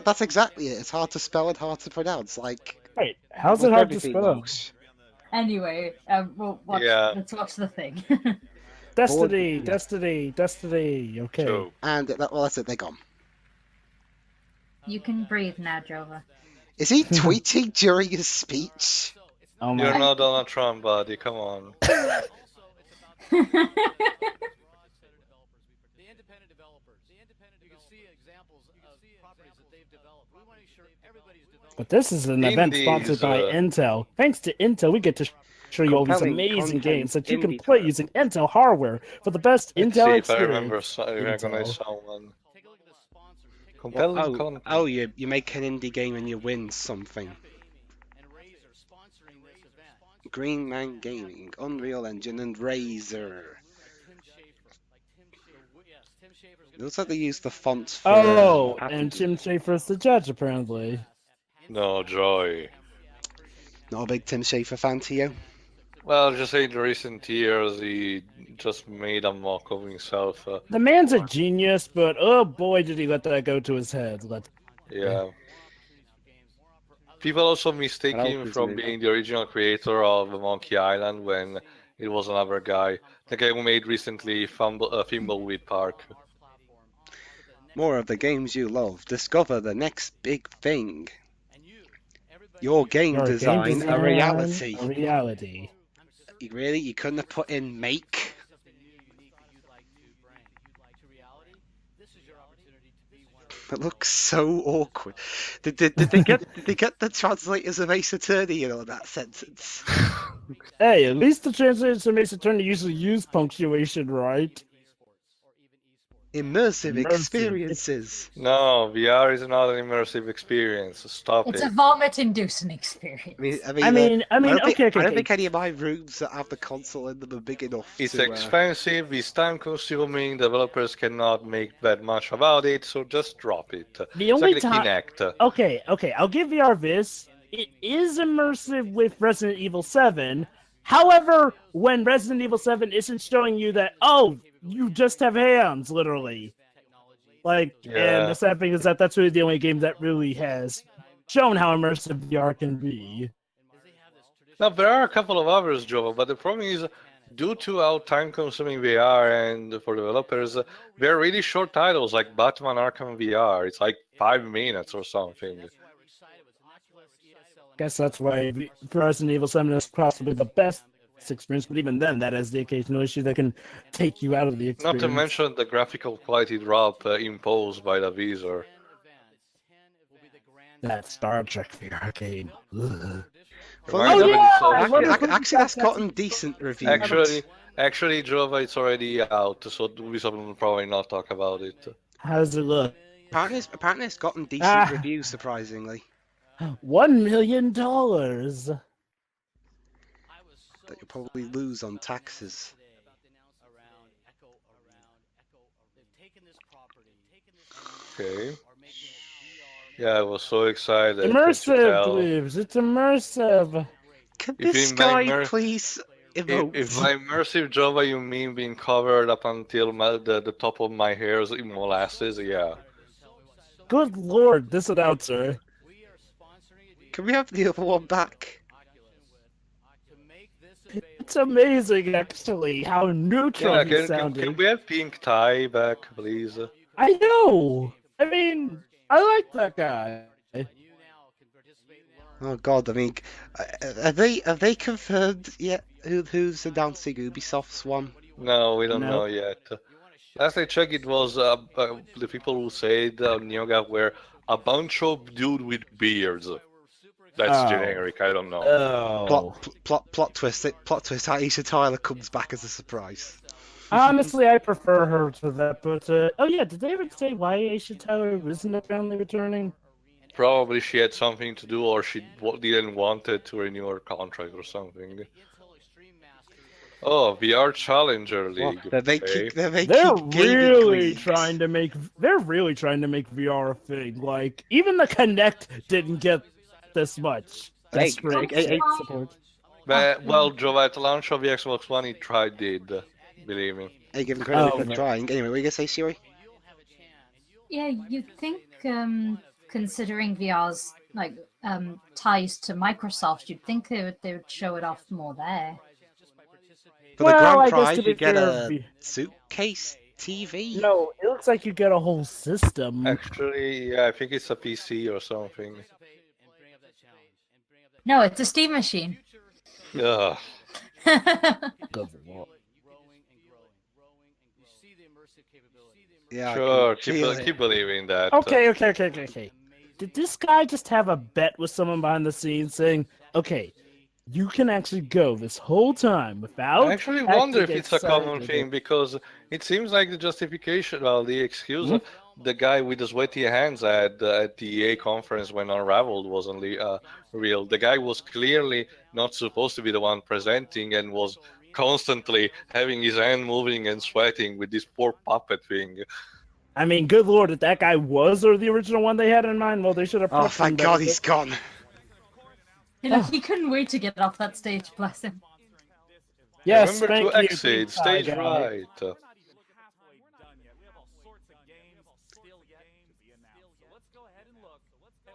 that's exactly it. It's hard to spell and hard to pronounce. Like, Wait, how's it with hard to everything spell? Welsh. Anyway, let's watch the thing. Destiny, Yeah. Destiny. Okay. So, And that's it. They're gone. You can breathe now, Jova. Is he tweeting during his speech? Oh you're my. not Donald Trump, buddy. Come on. the independent developers. You can see examples of properties that they've developed. We want to make sure everybody's developed. But this is an event Indies, sponsored by Intel. Thanks to Intel, we get to show you all these Compelling amazing content, games that you can indie play titles. using Intel hardware for the best Let's Intel see if I experience. remember recognize Intel. someone. Take a look at the sponsors. Take a look Compelling content. Oh, you make an indie game and you win something. at and Razer sponsoring this event. Green Man Gaming, Unreal Engine, and Razer. Tim Schafer. Yes, Tim Schafer's It looks like they use the fonts for. Oh, and packages. Tim Schafer's the judge, apparently. No joy. Not a big Tim Schafer fan to you? Well, just say in the recent years he just made a mock of himself. The man's a genius, but oh boy, did he let that go to his head. Yeah. People also mistake Hello, him from Kuzma. being the original creator of Monkey Island when it was another guy. The guy who made recently Thimbleweed Park. More of the games you love. Discover the next big thing. Your game Your design, game design, a reality. A reality. Really? You couldn't have put in make? That looks so awkward. Did they get the translators of Ace Attorney in on that sentence? Hey, at least the translators of Ace Attorney usually use punctuation, right? Immersive Immersive. experiences. No, VR is not an immersive experience. Stop It's it. a vomit-inducing experience. I mean, I don't think, okay. I don't think any of my rooms that have the console in them are big enough. It's to, expensive, it's time consuming, developers cannot make that much about it, so just drop it. The only it's like time- Kinect. Okay, I'll give VR this. It is immersive with Resident Evil 7. However, when Resident Evil 7 isn't showing you that, oh, you just have hands, literally. Like, Yeah. and the sad thing is that that's really the only game that really has shown how immersive VR can be. Now, there are a couple of others, Joe, but the problem is, due to how time-consuming they are, and for developers, they're really short titles, like Batman Arkham VR. It's like 5 minutes or something. Guess that's why Resident Evil 7 is possibly the best experience, but even then, that has the occasional issue that can take you out of the Not experience. to mention the graphical quality drop imposed by the visor. That Star Trek VR game. Ugh. Reminds Oh, me yeah! so- I wonder Actually, who- that's gotten decent reviews. Actually, Jova, it's already out, so Ubisoft will probably not talk about it. How does it look? Apparently it's gotten decent reviews, surprisingly. $1 million. That you'll probably lose on taxes. Okay. Yeah, I was so excited. Can't you Immersive, tell? Glebes. It's immersive. Can If this you guy make please emote? If by immersive Java you mean being covered up until the top of my hairs in molasses, yeah. Good lord, this announcer. Can we have the other one back? It's amazing, actually, how neutral Yeah, he's can sounding. we have Pink Tie back, please? I know. I mean, I like that guy. Oh god, I mean, have they confirmed yet who's announcing Ubisoft's one? No, we don't No. know yet. Last I checked, it was the people who said NeoGAF were a bunch of dude with beards. That's generic. I don't know. Oh. Plot twist. Plot twist. Aisha Tyler comes back as a surprise. Honestly, I prefer her to that, but oh yeah, did they ever say why Aisha Tyler isn't apparently returning? Probably she had something to do, or she didn't want it to renew her contract or something. Oh, VR Challenger League. They're really trying to make VR a thing. Like even the Kinect didn't get this much. That's great. Support. Well, Jova, at the launch of the Xbox One, it did, believe me. Hey, give him credit for trying. Anyway, what are you gonna say, Siri? Yeah, you'd think, considering VR's like ties to Microsoft, you'd think they would show it off more there. For the grand prize, you get a suitcase TV. No, it looks like you get a whole system. Actually, yeah, I think it's a PC or something. No, it's a Steam machine. Ugh. Yeah, sure, keep believing that. Okay. Did this guy just have a bet with someone behind the scenes saying, okay, you can actually go this whole time without... I actually wonder if it's a common thing, because it seems like the justification, well, the excuse the guy with the sweaty hands at the EA conference when Unraveled wasn't real. The guy was clearly not supposed to be the one presenting and was constantly having his hand moving and sweating with this poor puppet thing. I mean, good lord, if that guy was or the original one they had in mind, well, they should have... Oh, thank God he's gone. You know, he couldn't wait to get off that stage, bless him. Yes, remember to exit, stage right.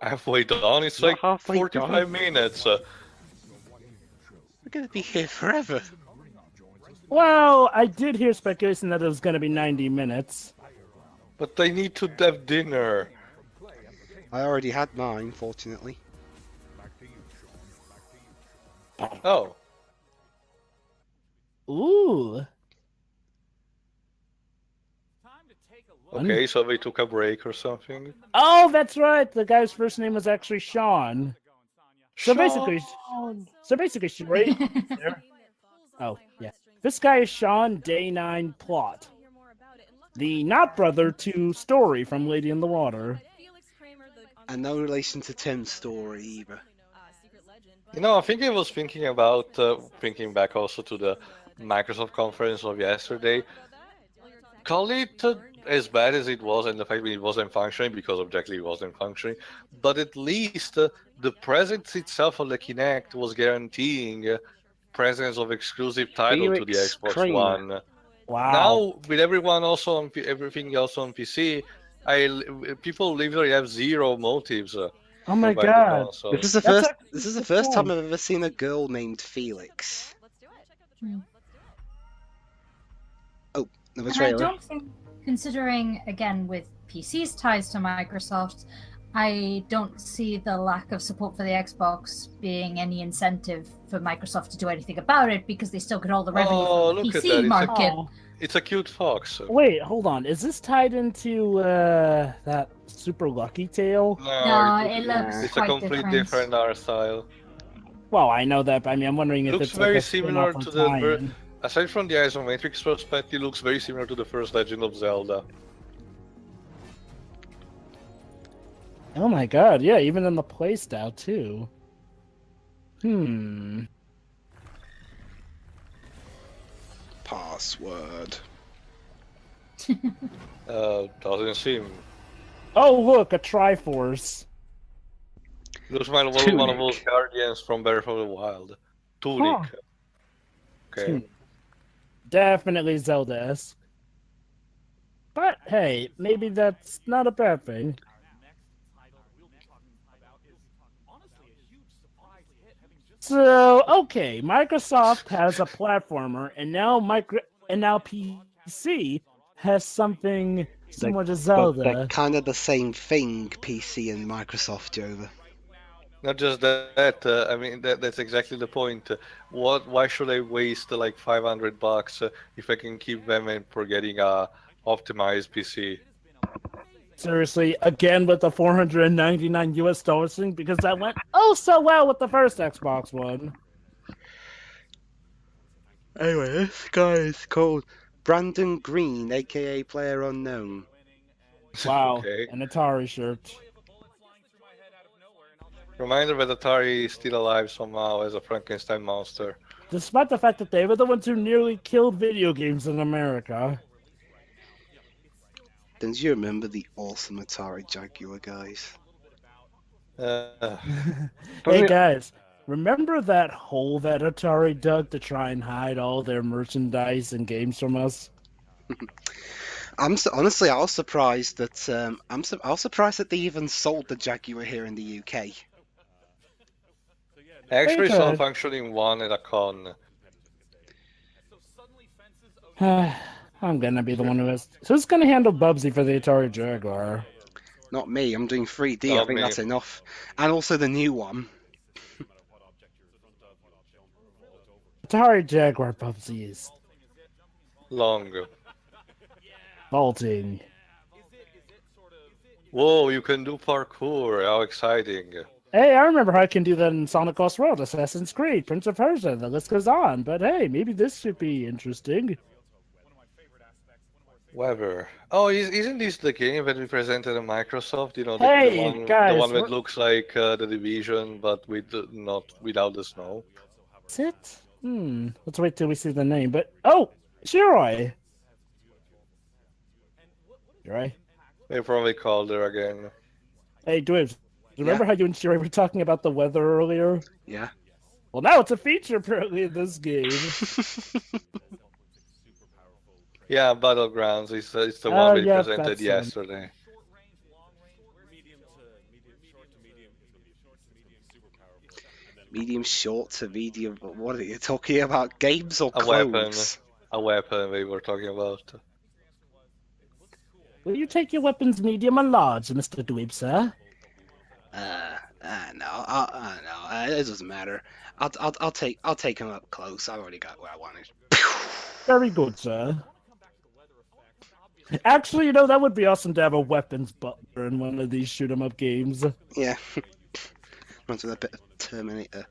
Halfway done, it's like 45 minutes. We're gonna be here forever. Well, I did hear speculation that it was gonna be 90 minutes. But they need to have dinner. I already had mine, fortunately. Oh. Ooh. Okay, so they took a break or something. Oh, that's right. The guy's first name was actually Sean. So basically, right there. Oh, yeah. This guy is Sean Day 9 Plot. The not brother to Story from Lady in the Water. And no relation to Tim's story either. You know, I think I was thinking about, thinking back also to the Microsoft conference of yesterday. Call it as bad as it was, and the fact that it wasn't functioning, because objectively it wasn't functioning, but at least the presence itself of the Kinect was guaranteeing presence of exclusive title to the Xbox One. Wow. Now, with everyone also on everything else on PC, people literally have zero motives. Oh my god! This is the first time I've ever seen a girl named Felix. Oh, no, I don't think, considering again with PC's ties to Microsoft, I don't see the lack of support for the Xbox being any incentive for Microsoft to do anything about it, because they still get all the revenue from the PC market. It's a cute fox. Wait, hold on. Is this tied into that Super Lucky Tale? No, it looks it's a complete different art style. Well, I know that, but I mean, I'm wondering if looks it's very like similar to the. Aside from the isometric perspective, it looks very similar to the first Legend of Zelda. Oh my god, yeah, even in the playstyle too. Password. Doesn't seem. Oh look, a Triforce. Looks like one of those guardians from Breath of the Wild. Tunic. Huh. Okay. Definitely Zelda-esque. But hey, maybe that's not a bad thing. So okay, Microsoft has a platformer, and now PC has something similar to Zelda. But they're kind of the same thing, PC and Microsoft, Jova. Not just that. I mean, that's exactly the point. Why should I waste like $500 if I can keep them and for getting a optimized PC? Seriously, again with the $499 thing, because that went oh so well with the first Xbox One. Anyway, this guy is called Brandon Green, aka Player Unknown. Wow, Okay. an Atari shirt. Reminder that Atari is still alive somehow as a Frankenstein monster. Despite the fact that they were the ones who nearly killed video games in America. Don't you remember the awesome Atari Jaguar, guys? Hey guys, remember that hole that Atari dug to try and hide all their merchandise and games from us? Honestly, I was surprised that I was surprised that they even sold the Jaguar here in the UK. I actually saw a functioning one at a con. I'm gonna be the one who is. Who's gonna handle Bubsy for the Atari Jaguar? Not me, I'm doing 3D, Not I think me. that's enough. And also the new one. Atari Jaguar Bubsy is Long. vaulting. Whoa, you can do parkour. How exciting. Hey, I remember how I can do that in Sonic Lost World, Assassin's Creed, Prince of Persia, the list goes on. But hey, maybe this should be interesting. Weber. Oh, isn't this the game that we presented on Microsoft? You know, Hey, the one that guys, looks like the Division, but not without the snow. Is it? Let's wait till we see the name. But oh, Shiroi. Shiroi. They probably called her again. Hey, Dwebs. Remember how you and Shiroi were talking about the weather earlier? Yeah. Well, now it's a feature apparently in this game. Yeah, Battlegrounds. It's the one we yeah, presented that's yesterday. Medium, short to medium. What are you talking about? Games or A clothes? weapon we were talking about. Will you take your weapons medium or large, Mr. Dweeb, sir? No, it doesn't matter. I'll take him up close. I already got what I wanted. Very good, sir. Actually, you know, that would be awesome to have a weapons butler in one of these shoot-'em-up games. Yeah. Runs with a bit of Terminator.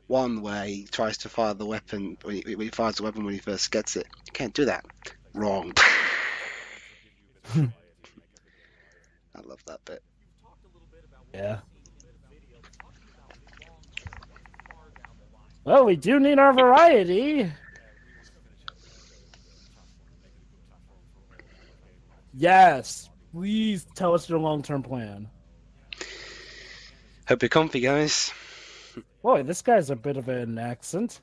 One where he tries to fire the weapon when he fires the weapon when he first gets it. You can't do that. Wrong. I love that bit. Yeah. Well, we do need our variety. Yes. Please tell us your long-term plan. Hope you're comfy, guys. Boy, this guy's a bit of an accent.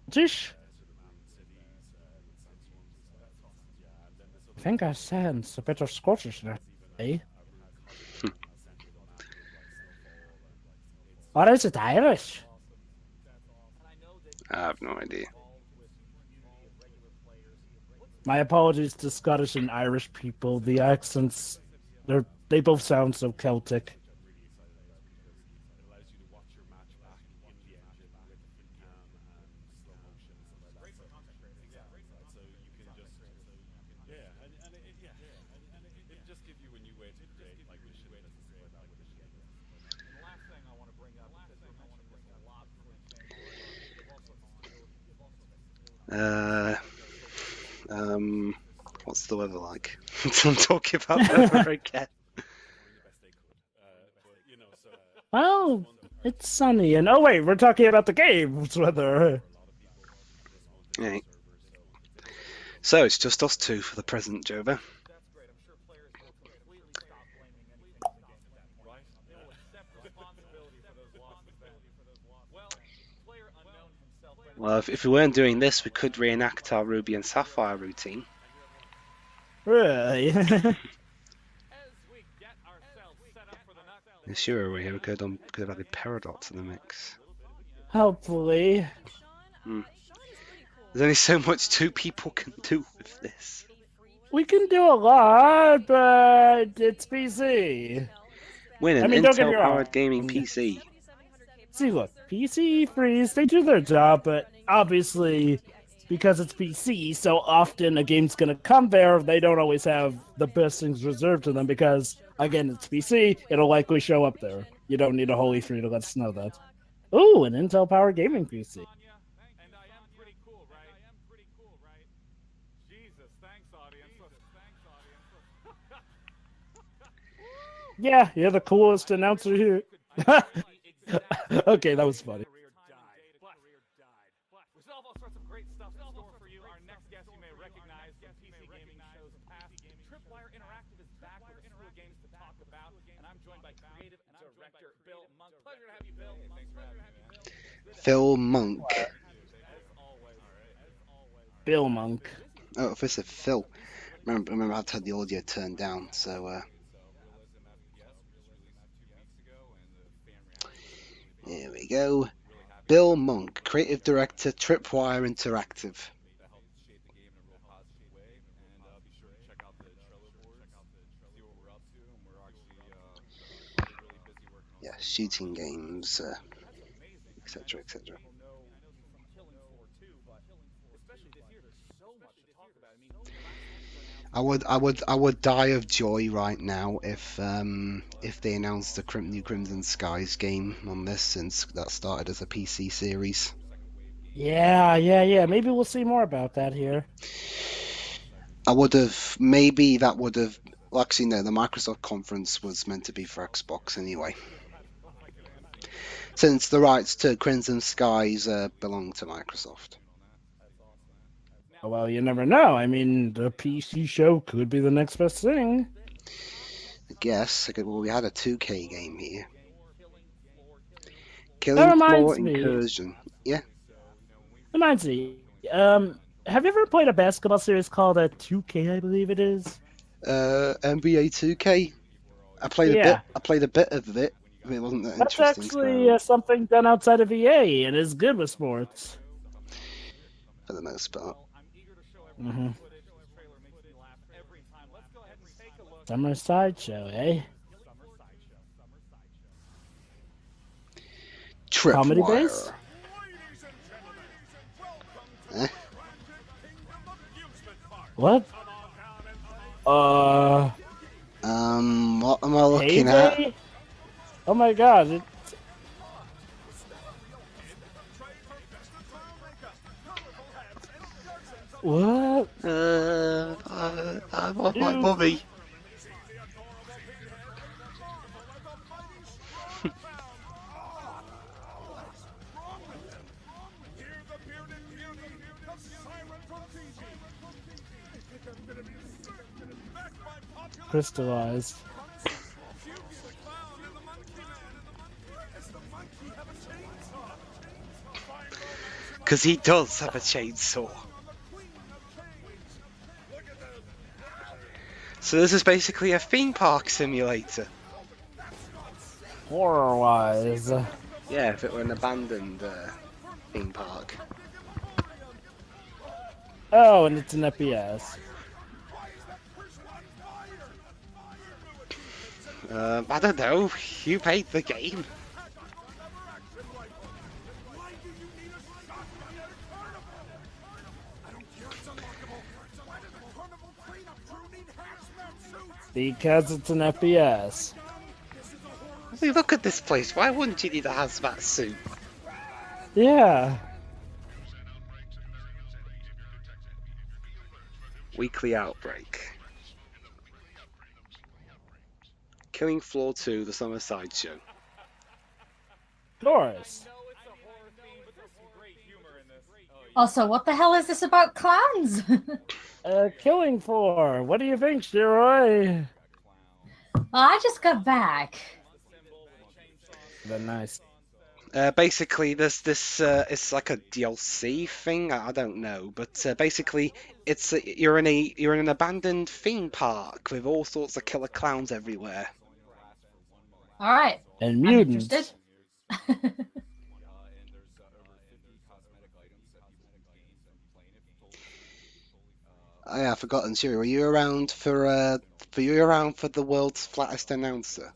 Jish. I think I sense a bit of Scottishness, eh? Or is it Irish? I have no idea. My apologies to Scottish and Irish people. The accents, they both sound so Celtic. What's the weather like? I'm talking about weather again. Well, it's sunny, and oh wait, we're talking about the game's weather. Right. So it's just us two for the present, Jova. Well, if we weren't doing this, we could reenact our Ruby and Sapphire routine. Really? Sure, we could have added Paradox in the mix. Hopefully. There's only so much two people can do with this. We can do a lot, but it's PC. Win an don't get me wrong. Intel-powered gaming PC. See, look, PC freeze, they do their job, but obviously, because it's PC, so often a game's gonna come there, they don't always have the best things reserved to them, because, again, it's PC, it'll likely show up there. You don't need a Holy Free to let us know that. Ooh, an Intel-powered gaming PC. Yeah, you're the coolest announcer here. Okay, that was funny. Phil Monk. Bill Monk. Oh, if I said Phil. Remember I had to have the audio turned down, so here we go. Bill Monk, Creative Director, Tripwire Interactive. Yeah, shooting games, etc., etc. I would die of joy right now if they announced the new Crimson Skies game on this, since that started as a PC series. Yeah. Maybe we'll see more about that here. Well, actually no, the Microsoft conference was meant to be for Xbox anyway, since the rights to Crimson Skies belong to Microsoft. Well, you never know. I mean, the PC show could be the next best thing. I guess. Well, we had a 2K game here. Killing Floor Incursion. Yeah. Reminds me. Have you ever played a basketball series called 2K? I believe it is. NBA 2K. I played a bit of it. It wasn't that That's interesting. That's actually something done outside of EA, and is good with sports. For the most part. Mm-hmm. Summer Sideshow, eh? Comedy base? What? What am I looking at? Oh my god, what? I want my mummy. Crystallized. Because he does have a chainsaw. So this is basically a theme park simulator. Horror-wise. Yeah, if it were an abandoned theme park. Oh, and it's an FPS. I don't know. You paid the game. Because it's an FPS. I mean, look at this place. Why wouldn't you need a hazmat suit? Yeah. Weekly Outbreak. Killing Floor 2, the Summer Sideshow. Doris. Also, what the hell is this about clans? Killing Floor. What do you think, Shiroi? Well, I just got back. They're nice. Basically, there's this. It's like a DLC thing. I don't know, but basically, it's you're in an abandoned theme park with all sorts of killer clowns everywhere. All right. And I'm mutants. interested. Oh, yeah, I've forgotten. Siri, were you around for the world's flattest announcer?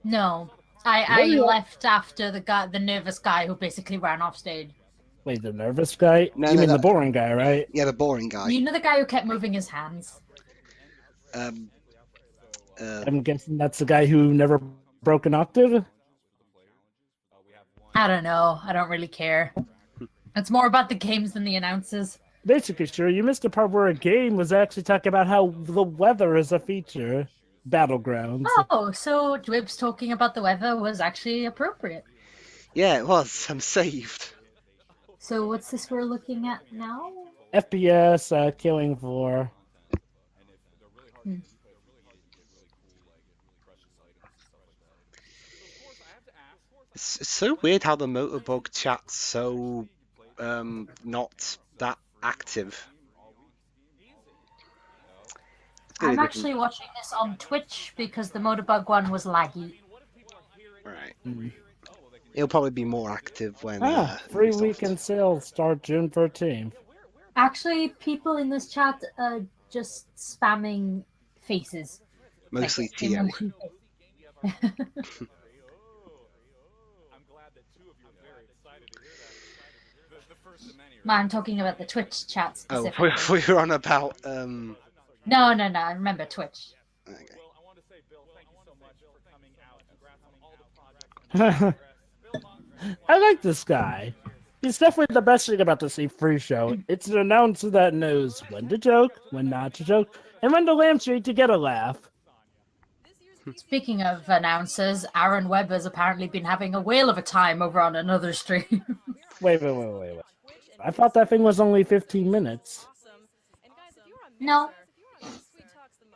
No, I What do you- left after the nervous guy who basically ran off stage. Wait, the nervous guy? No, You no, mean no. the boring guy, right? Yeah, the boring guy. You know the guy who kept moving his hands? I'm guessing that's the guy who never broke an octave? I don't know. I don't really care. It's more about the games than the announcers. Basically, sure, you missed a part where a game was actually talking about how the weather is a feature. Battlegrounds. Oh, so Dwib's talking about the weather was actually appropriate. Yeah, it was. I'm saved. So what's this we're looking at now? FPS, Killing Floor. It's so weird how the Motorbug chat's so not that active. I'm actually watching this on Twitch because the Motorbug one was laggy. Right. It'll probably be more active when. Free Ubisoft- weekend sales start June 13th. Actually, people in this chat are just spamming faces. Mostly Like, TO. emoji face. I'm talking about the Twitch chat Oh, specifically. we were on about. No. I remember Twitch. Okay. I like this guy. He's definitely the best thing about the C3 show. It's an announcer that knows when to joke, when not to joke, and when to lampshade to get a laugh. Speaking of announcers, Aaron Webber's apparently been having a whale of a time over on another stream. Wait. I thought that thing was only 15 minutes. No.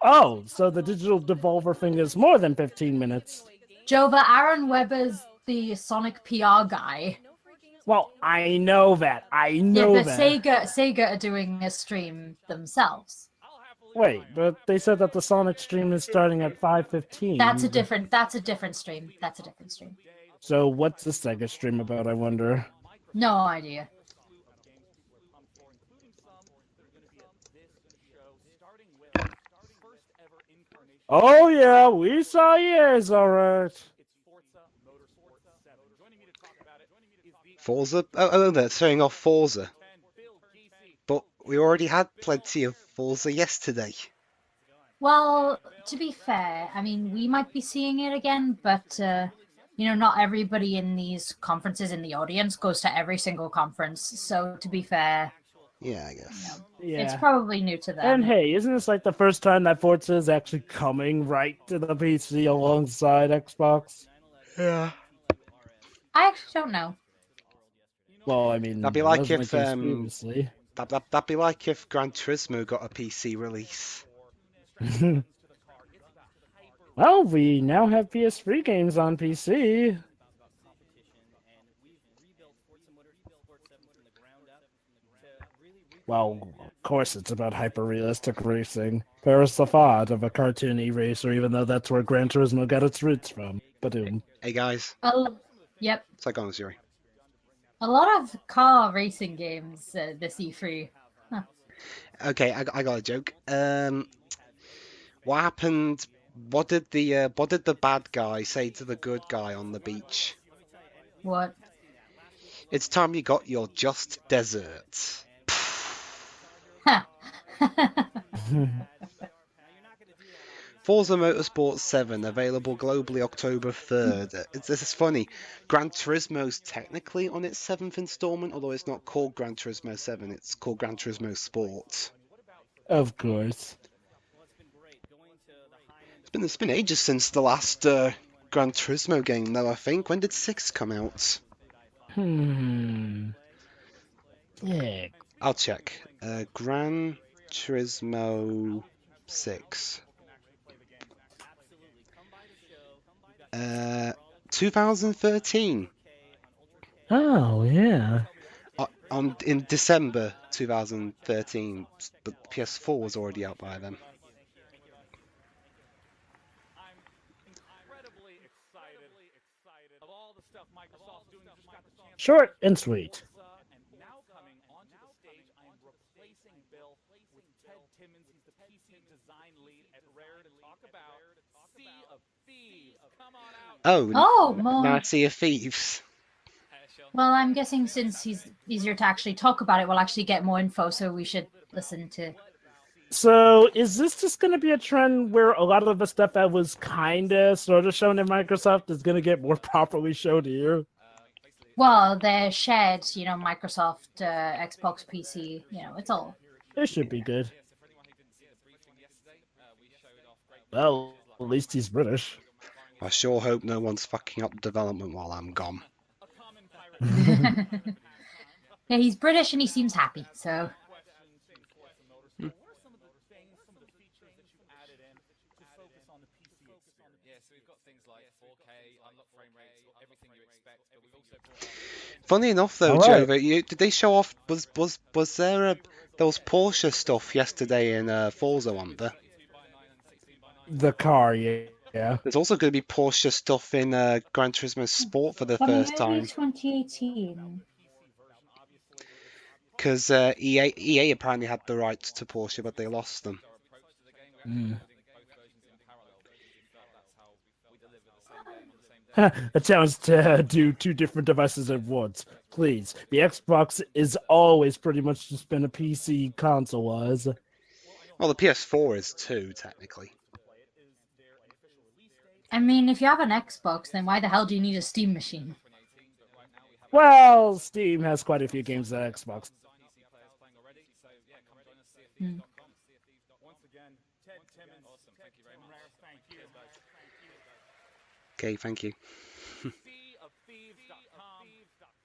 Oh, so the digital devolver thing is more than 15 minutes. Jova, Aaron Webber's the Sonic PR guy. Well, I know that. Yeah, that. Sega are doing a stream themselves. Wait, but they said that the Sonic stream is starting at 5:15. That's a different stream. So what's the Sega stream about, I wonder? No idea. Oh yeah, we saw yours, alright. Forza? Oh, they're showing off Forza. But we already had plenty of Forza yesterday. Well, to be fair, I mean, we might be seeing it again, but, not everybody in these conferences in the audience goes to every single conference. So, to be fair, Yeah, I guess. Yeah. it's probably new to them. And hey, isn't this like the first time that Forza is actually coming right to the PC alongside Xbox? Yeah. I actually don't know. Well, I mean, That'd be it like wasn't if, the case previously. That'd be like if Gran Turismo got a PC release. Well, we now have PS3 games on PC. Well, of course it's about hyper-realistic racing. Paris the thought of a cartoony racer, even though that's where Gran Turismo got its roots from. Badoom. Hey guys, Yep. it's like on Siri. A lot of car racing games this E3. Huh. Okay, I got a joke. What happened? What did the bad guy say to the good guy on the beach? What? It's time you got your just desserts. Forza Motorsport 7 available globally October 3rd. This is funny. Gran Turismo's technically on its 7th installment, although it's not called Gran Turismo 7. It's called Gran Turismo Sport. Of course. It's been ages since the last Gran Turismo game, though. I think. When did 6 come out? Yeah. I'll check. Gran Turismo 6. 2013. Oh, yeah. In December 2013, but PS4 was already out by then. Short and sweet. Now coming onto the stage, I am replacing Bill with Ted Timmons. He's the PC design lead at Rare to talk about Sea of Thieves. Come on out. Oh, more. Now Sea of Thieves. Well, I'm guessing since he's easier to actually talk about it, we'll actually get more info, so we should listen to. So, is this just going to be a trend where a lot of the stuff that was kind of sort of shown in Microsoft is going to get more properly showed here? Well, they're shared, Microsoft, Xbox, PC, it's all. It should be good. Well, at least he's British. I sure hope no one's fucking up development while I'm gone. Yeah, he's British and he seems happy, so. Funny enough, though, Right. Joe, did they show off? Was there Porsche stuff yesterday in Forza, wasn't there? The car, yeah. There's also going to be Porsche stuff in Gran Turismo Sport for the first time. 2018. Because EA apparently had the rights to Porsche, but they lost them. A challenge to do 2 different devices at once. Please. The Xbox is always pretty much just been a PC console-wise. Well, the PS4 is too, technically. I mean, if you have an Xbox, then why the hell do you need a Steam machine? Well, Steam has quite a few games on Xbox. Okay, thank you.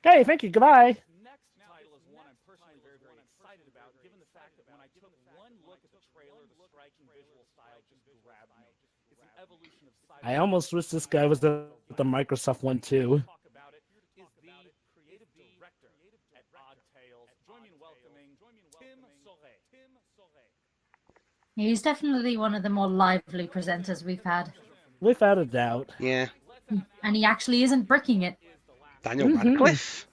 Okay, thank you. Goodbye. Next title is one I'm personally very, very excited about, given the fact that when I took one look at the trailer, the striking visual style just grabbed me. It's an evolution of I almost wish this guy was the Microsoft one too. Talk about it is the creative director at Odd Tales. Join me in welcoming Tim Sauret. He's definitely one of the more lively presenters we've had. Without a doubt. Yeah. And he actually isn't bricking it. Daniel Radcliffe.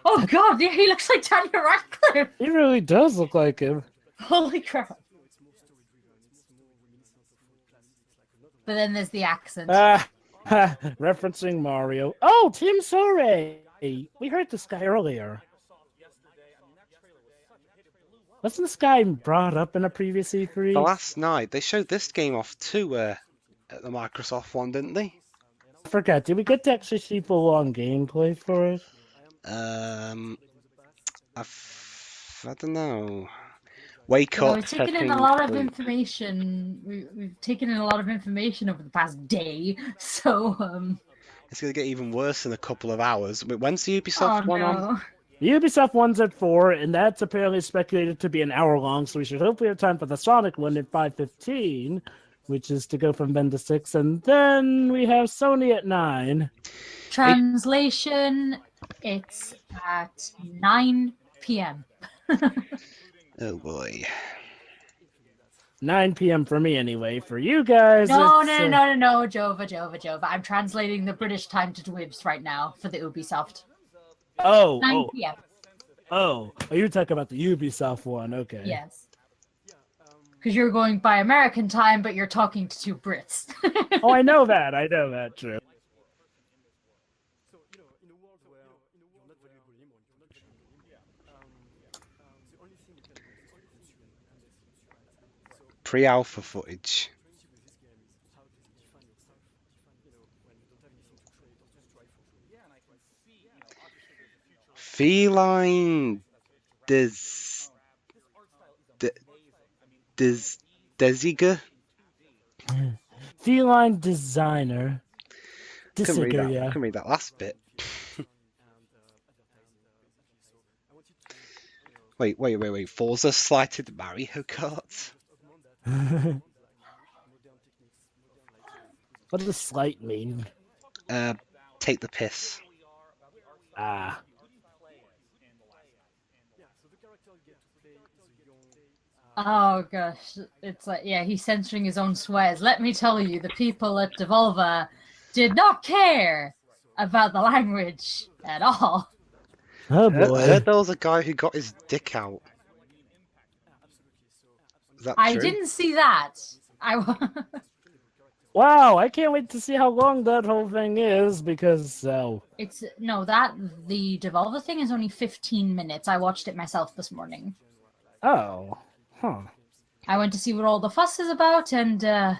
Oh god, yeah, he looks like Daniel Radcliffe! He really does look like him. Holy crap. But then there's the accent. Referencing Mario. Oh, Tim Sauret! We heard this guy earlier. Wasn't this guy brought up in a previous E3? The last night, they showed this game off too at the Microsoft one, didn't they? I forgot. Did we get to actually see full-on gameplay for it? I don't know. Wake up. We've taken in a lot of information. We've taken in a lot of information over the past day, so It's going to get even worse in a couple of hours. When's the Ubisoft one on? The Ubisoft one's at 4, and that's apparently speculated to be an hour long, so we should hopefully have time for the Sonic one at 5:15, which is to go from then to 6, and then we have Sony at 9. Translation, it's at 9 p.m. Oh boy. 9 p.m. for me anyway. For you guys, No, Jova. I'm translating the British time to Dwibs right now for the Ubisoft. 9 p.m. Oh, you're talking about the Ubisoft one, okay. Yes. Because you're going by American time, but you're talking to 2 Brits. Oh, I know that, true. Pre-alpha footage. Feline Desiger? Feline designer. Dissiger, yeah. Can read that last bit. Wait. Forza slighted Mario Kart? What does slight mean? Take the piss. Ah. Oh gosh, it's like, yeah, he's censoring his own swears. Let me tell you, the people at Devolver did not care about the language at all. Oh I boy. heard there was a guy who got his dick out. Is that I true? didn't see that. Wow, I can't wait to see how long that whole thing is because It's no, that the Devolver thing is only 15 minutes. I watched it myself this morning. oh. Huh. I went to see what all the fuss is about, and oh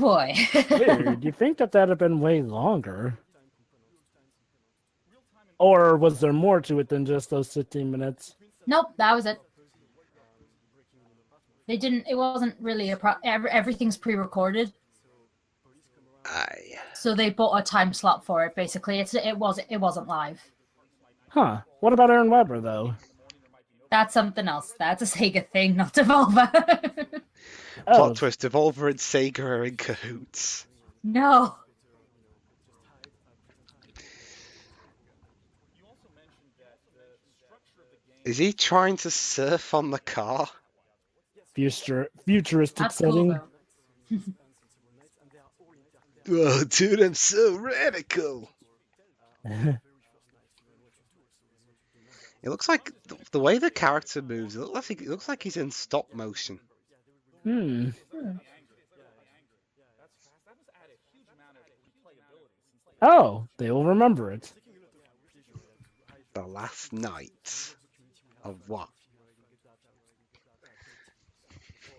boy. Weird. You think that that'd have been way longer? Or was there more to it than just those 15 minutes? Nope, that was it. They didn't. It wasn't really everything's pre-recorded. Aye. So they bought a time slot for it. Basically, it wasn't live. Huh. What about Aaron Weber though? That's something else. That's a Sega thing, not Devolver. Oh, Plot twist: Devolver and Sega are in cahoots. No. Is he trying to surf on the car? futuristic That's cool, setting. though. Oh, dude, I'm so radical. It looks like the way the character moves. It looks like he's in stop motion. Hmm. Oh, they will remember it. The last night of what?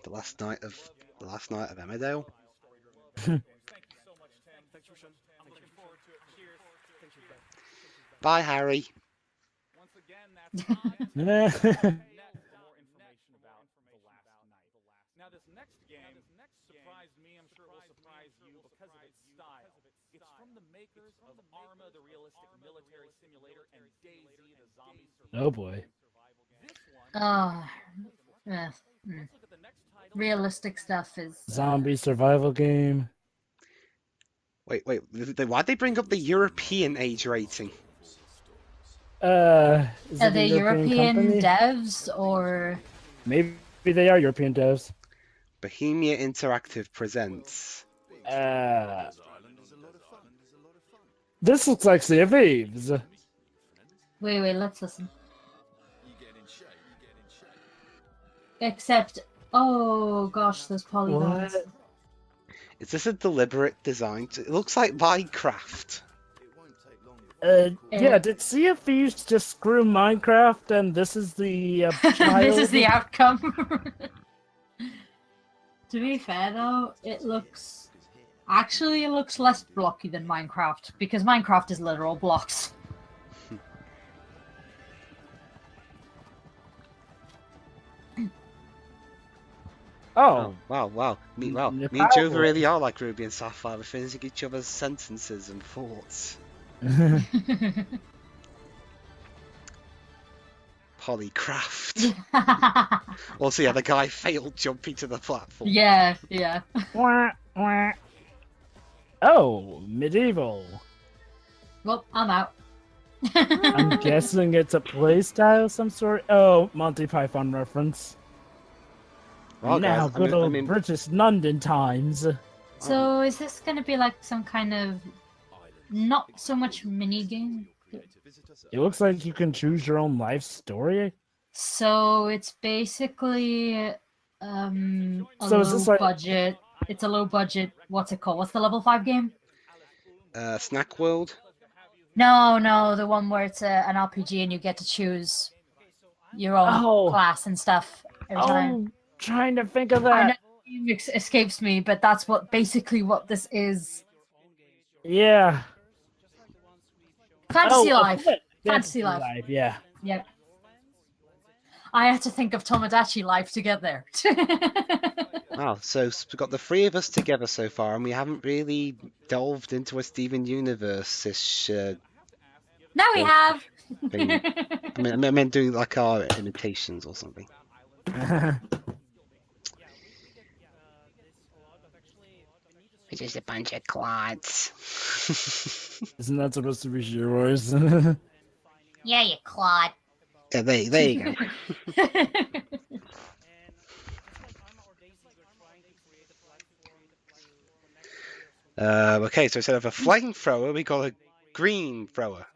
The last night of Emmerdale. Bye, Harry. Yeah. Now this next game surprised me. I'm sure it will surprise you because of its style. It's from the makers of Arma, the realistic military simulator, and DayZ, the zombie survival. Oh boy. Realistic stuff is Zombie survival game. Wait. Why'd they bring up the European age rating? Is Are it a they European company? devs or? Maybe they are European devs. Bohemia Interactive presents. This looks like Sea of Thieves. Wait, let's listen. Except, oh gosh, there's polygons. What? Is this a deliberate design? It looks like Minecraft. Yeah, did Sea of Thieves just screw Minecraft and this is the child? This is the outcome. To be fair though, it looks less blocky than Minecraft because Minecraft is literal blocks. Oh. Wow. Me and Power. Jova really are like Ruby and Sapphire. We're finishing each other's sentences and thoughts. Polycraft. Also, yeah, the guy failed jumping to the platform. Yeah. Wah, wah. Oh, medieval. Well, I'm out. I'm guessing it's a playstyle of some sort. Oh, Monty Python reference. Well, Now, guys, good old British London times. So is this going to be like some kind of not so much mini game? It looks like you can choose your own life story. So it's basically a So is low this like- budget. It's a low budget. What's it called? What's the level 5 game? Snack World. No, the one where it's an RPG and you get to choose your own class and stuff every time. Trying to think of I know that. the name escapes me, but that's basically what this is. Yeah. Fantasy Life. Fantasy Fantasy Life. Yeah. Yep. I had to think of Tomodachi Life to get there. Wow, so we've got the three of us together so far, and we haven't really delved into a Steven Universe-ish Now we have. thing. I meant doing like our imitations or something. We're just a bunch of clods. Isn't that supposed to be your voice? Yeah, you clod. Yeah, there you go. Okay, so instead of a flamethrower, we got a green thrower.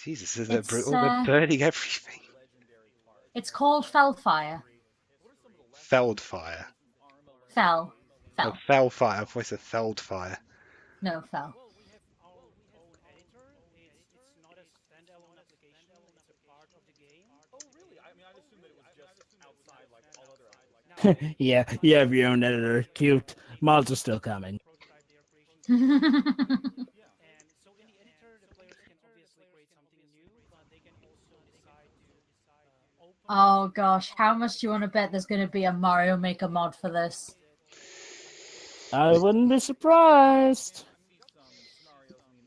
Jesus, this is brutal. They're burning everything. It's called Fellfire. Feldfire. Fell. Oh, Fellfire. I thought it said Feldfire. No, Fell. Yeah, you have your own editor. Cute. Mods are still coming. Oh gosh, how much do you want to bet there's going to be a Mario Maker mod for this? I wouldn't be surprised.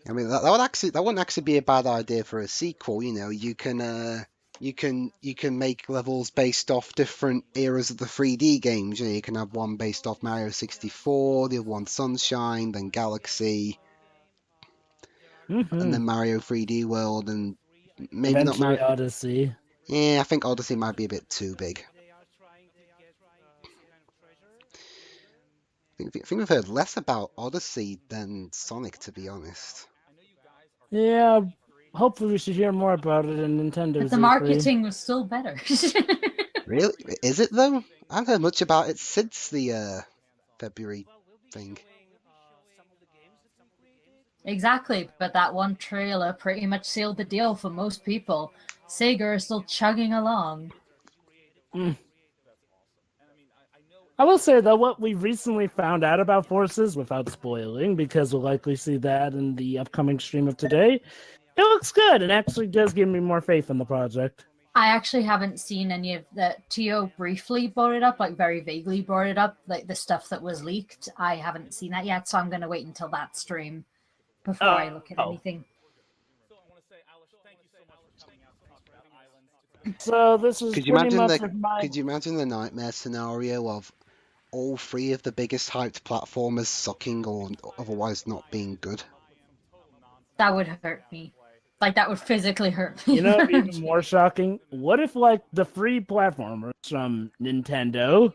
I mean, that wouldn't actually be a bad idea for a sequel. You know, you can make levels based off different eras of the 3D games. You know, you can have one based off Mario 64, the other one Sunshine, then Galaxy, and then Mario 3D World, and maybe Eventually not Mario Odyssey. Yeah, I think Odyssey might be a bit too big. I think we've heard less about Odyssey than Sonic, to be honest. Yeah, hopefully we should hear more about it in Nintendo. But the marketing was still better. Really? Is it though? I haven't heard much about it since the February thing. Exactly, but that one trailer pretty much sealed the deal for most people. Sega is still chugging along. I will say, though, what we recently found out about Forces, without spoiling, because we'll likely see that in the upcoming stream of today, it looks good and actually does give me more faith in the project. I actually haven't seen any of that. Tio briefly brought it up, like very vaguely brought it up, like the stuff that was leaked. I haven't seen that yet, so I'm going to wait until that stream before I look at anything. So this is Could you imagine the nightmare scenario of all three of the biggest hyped platformers sucking or otherwise not being good? That would hurt me. Like, that would physically hurt me. You know, even more shocking, what if, like, the free platformers from Nintendo,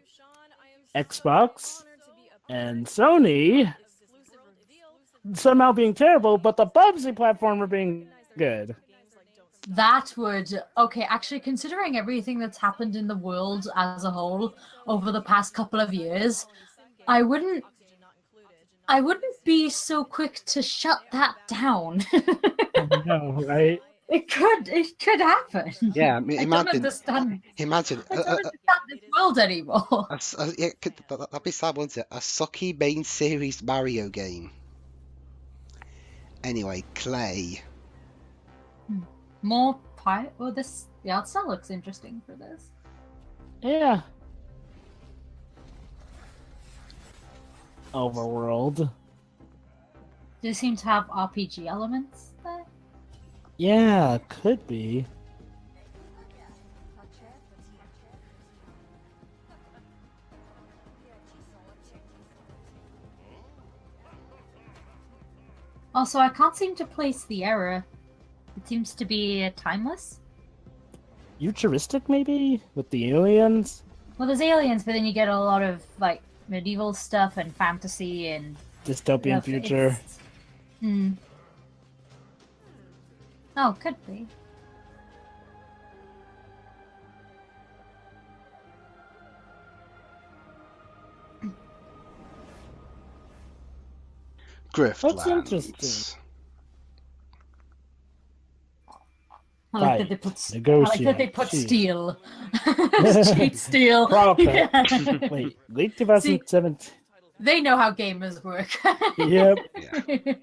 Xbox, and Sony somehow being terrible, but the Bubsy platformer being good? That would... Okay, actually, considering everything that's happened in the world as a whole over the past couple of years, I wouldn't be so quick to shut that down. No, right? It could happen. Yeah, I mean, imagine. I don't understand this world anymore. That'd be sad, wouldn't it? A sucky main series Mario game. Anyway, Clay. More pie. Well, the art style looks interesting for this. Yeah. Overworld. Do you seem to have RPG elements there? Yeah, could be. Also, I can't seem to place the error. It seems to be timeless. Futuristic, maybe? With the aliens? Well, there's aliens, but then you get a lot of, like, medieval stuff and fantasy and... Dystopian future. Oh, could be. Griftlands. That's interesting. I like that they put steel. Cheat steel. Yeah. Wait, late 2017. They know how gamers work. Yep. Yeah.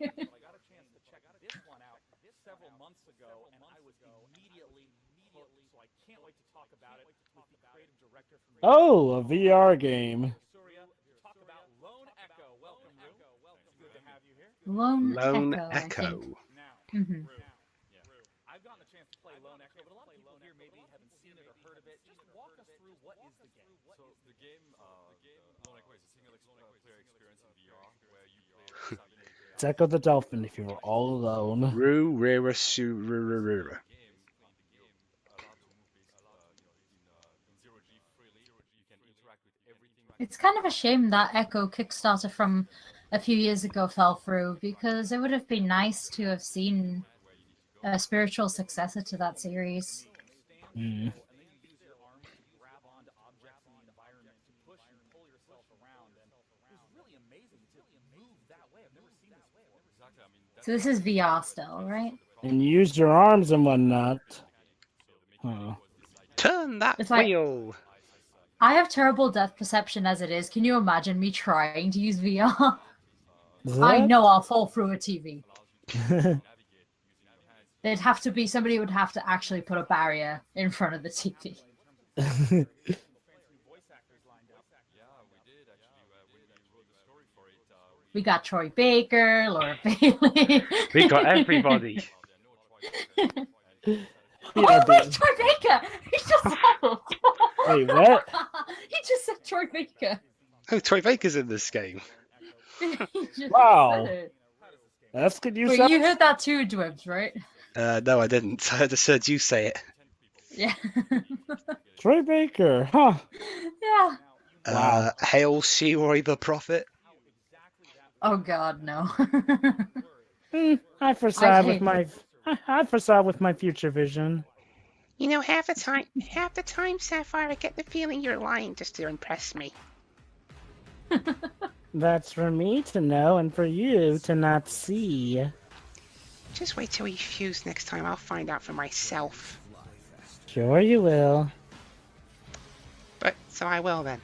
Oh, a VR game. Talk about Lone Echo. Welcome, Rue. It's good to have you here. Lone Lone Echo, I think. Echo. Now, Mhm. I've gotten a chance to play Lone Echo, but a lot of people here maybe haven't seen it or heard of it. Just walk us through what is the game. So the game, Lone Echo is a single player experience in VR where you play as It's Echo the Dolphin if you were all alone. Roo, Rira, Shoo, Roo. game allowed to move in zero G freely. You can interact with everything. It's kind of a shame that Echo Kickstarter from a few years ago fell through, because it would have been nice to have seen a spiritual successor to that series. Hmm. And then you use your arms to grab onto objects in the environment to push and pull yourself around. And it was really amazing to move that way. I've never seen this before. Exactly. I mean, So this is VR still, right? And use your arms and whatnot. Huh. Turn that It's like- wheel. I have terrible depth perception as it is. Can you imagine me trying to use VR? I That? know I'll fall through a TV. There'd have to be somebody would have to actually put a barrier in front of the TV. Voice actors lined up. yeah, we did actually. When we wrote the story for it, We got Troy Baker, Laura Bailey. We got everybody. Oh, BRB. wait, Troy Baker! He just said Wait, what? He just said Troy Baker. Oh, Troy Baker's in this game. He just Wow. said it. That's good use. Wait, you heard that too, Dwibs, right? No, I didn't. I just heard you say it. Yeah. Troy Baker, huh? Yeah. Wow. Hail Shiroy the Prophet. Oh God, no. I foresaw I'd with hate my I foresaw with my future vision. You know, half the time, Sapphire, I get the feeling you're lying just to impress me. That's for me to know and for you to not see. Just wait till we fuse next time. I'll find out for myself. Sure you will. But so I will then.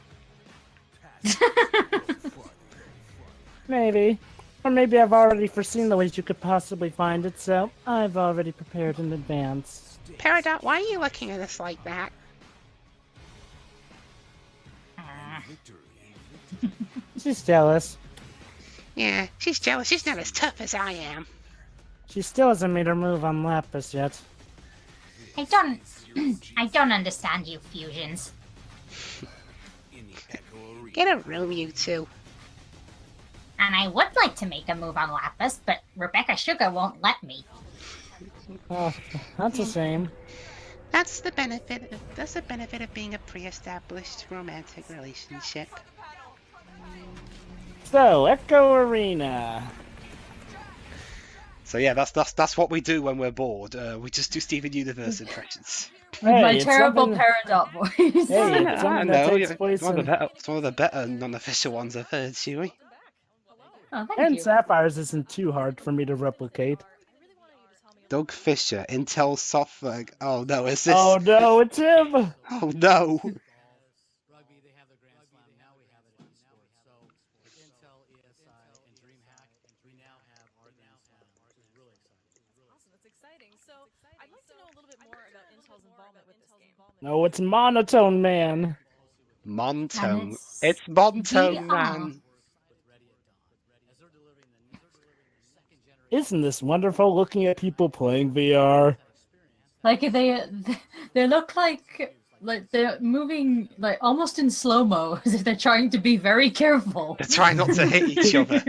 Maybe. Or maybe I've already foreseen the ways you could possibly find it, so I've already prepared in advance. Peridot, why are you looking at us like that? She's jealous. Yeah, she's jealous. She's not as tough as I am. She still hasn't made her move on Lapis yet. I don't understand you fusions. Get a room, you two. And I would like to make a move on Lapis, but Rebecca Sugar won't let me. Oh, that's a shame. That's the benefit. That's the benefit of being a pre-established romantic relationship. So, Echo Arena. So yeah, that's what we do when we're bored. We just do Steven Universe impressions. Hey, My it's terrible something- Peridot voice. Hey, it's I something know. that takes Yeah, place in... it's one of the better non-official ones I've heard, Chewie. Oh, thank And you. Sapphires isn't too hard for me to replicate. Doug Fisher, Intel Software. Oh no, is this? Oh no, it's him! Oh no! Rugby, they have the Grand Slam. Now we have it in esports. So with Intel, ESI, and DreamHack, we now have our Grand Slam, which is really exciting. Awesome, that's exciting. So, I'd like to know a little bit more about Intel's involvement with this game. No, it's Monotone Man. Montone. it's It's Montone, VR. man. As they're delivering the second generation. Isn't this wonderful looking at people playing VR? Like they look like they're moving like almost in slow mo, as if they're trying to be very careful. They're trying not to hit each other.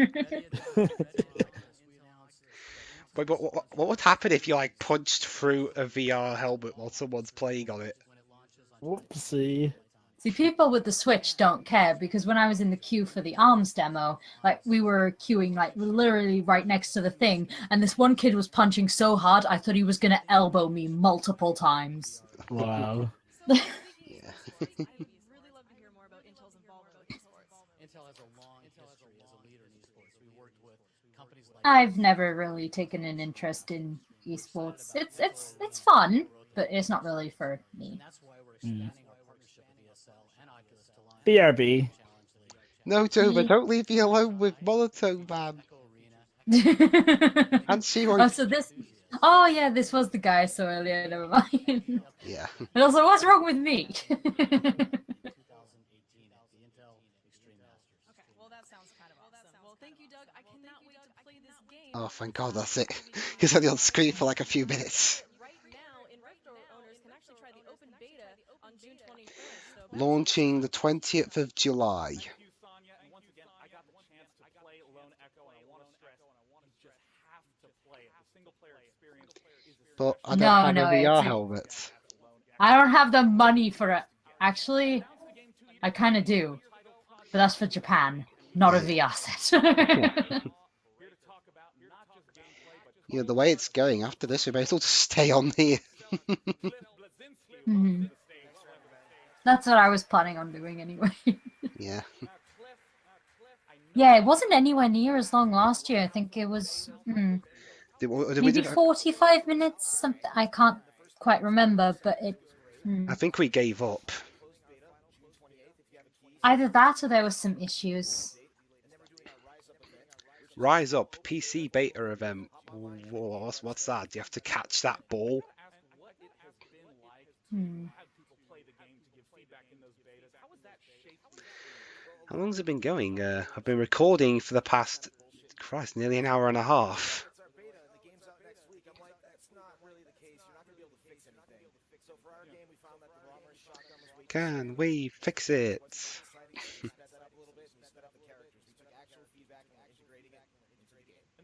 But what would happen if you like punched through a VR helmet while someone's playing on it? Whoopsie. See, people with the Switch don't care, because when I was in the queue for the ARMS demo, like we were queuing like literally right next to the thing, and this one kid was punching so hard I thought he was gonna elbow me multiple times. Wow. Yeah. I'd really love to hear more about Intel's involvement with esports. Intel has a long history as a leader in esports. We worked with companies like I've never really taken an interest in esports. It's fun, but it's not really for me. and that's why we're expanding our partnership with ESL and Oculus to launch BRB. Challenge League. No, Tova, don't leave me alone with Monotone, man. Echo Arena. And she Oh, was. so this. Oh yeah, this was the guy I saw earlier. Never mind. Yeah. And also, what's wrong with me? Thank you, Doug. I cannot wait to play this game. Oh, thank God, that's it. He's only on screen for like a few minutes. Right now, in Rift owners can actually try the open beta on June 21st. So Launching the 20th of July. Thank you, Sonya. And once again, I got the chance to play Lone Echo, and I want to stress, you just have to play it. The single-player experience is But I No, don't have no, a VR it's- helmet. I don't have the money for it. Actually, I kind of do. But that's for Japan, not a VR set. You know, the way it's going after this, we may as well just stay on here. Mhm. That's what I was planning on doing anyway. Yeah. Yeah, it wasn't anywhere near as long last year. I think it was Did we maybe do- 45 minutes. Something I can't quite remember, but it I think we gave up. either that or there was some issues. Rise Up PC beta event. What's that? Do you have to catch that ball? How long's it been going? I've been recording for the past, Christ, nearly an hour and a half. Can we fix it? And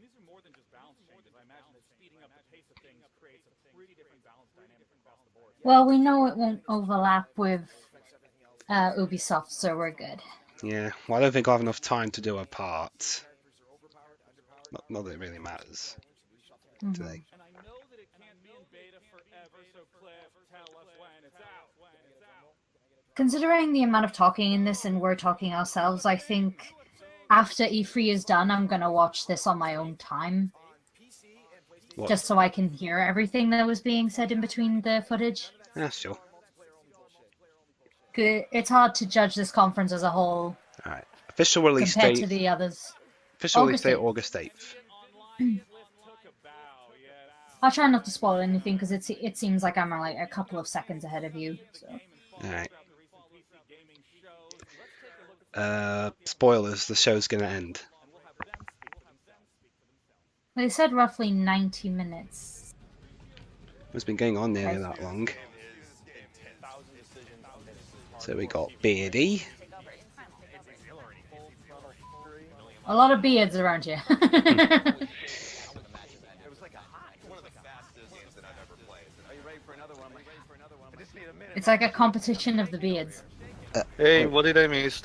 these are more than just balance changes. I imagine that speeding up the pace of things creates a pretty different balance dynamic across the board. Well, we know it won't overlap with Ubisoft, so we're good. Yeah, well, I don't think I have enough time to do a part. Not that it really matters today. And I know that it can't be in beta forever, so Cliff, tell us when it's out. Considering the amount of talking in this and we're talking ourselves, I think after E3 is done, I'm going to watch this on my own time. What? Just so I can hear everything that was being said in between the footage. Yeah, sure. It's hard to judge this conference as a whole Alright. Official release compared date. to the others. Official release August date 8th. August 8th. I'll try not to spoil anything because it seems like I'm like a couple of seconds ahead of you. So. Alright. Spoilers, the show's gonna end. They said roughly 90 minutes. It's been going on nearly that long. So we got Beardy. A lot of beards around here. It's like a competition of the beards. Hey, what did I miss?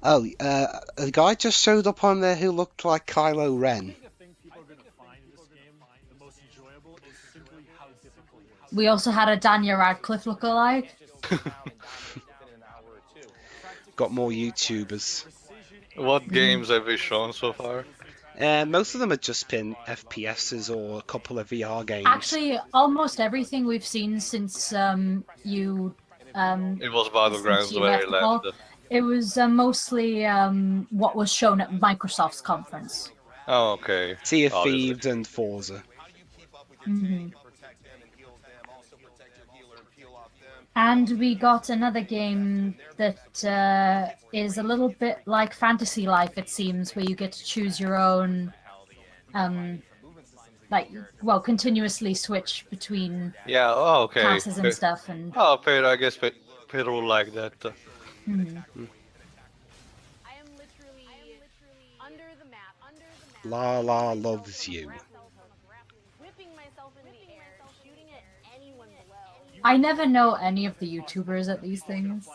Oh, a guy just showed up on there who looked like Kylo Ren. We also had a Daniel Radcliffe lookalike. Got more YouTubers. What games have we shown so far? Most of them have just been FPSs or a couple of VR games. Actually, almost everything we've seen since you. It was Battlegrounds since you where I left the call, left. it was mostly what was shown at Microsoft's conference. Oh, okay. Sea of Obviously. Thieves and Forza. Mhm. And we got another game that is a little bit like Fantasy Life, it seems, where you get to choose your own, continuously switch between Yeah, oh, okay. classes and stuff. And Oh, Pedro, I guess Pedro will like that. mhm. I am literally under the map. Lala loves you. Whipping myself in the air, shooting at anyone below. I never know any of the YouTubers at these things.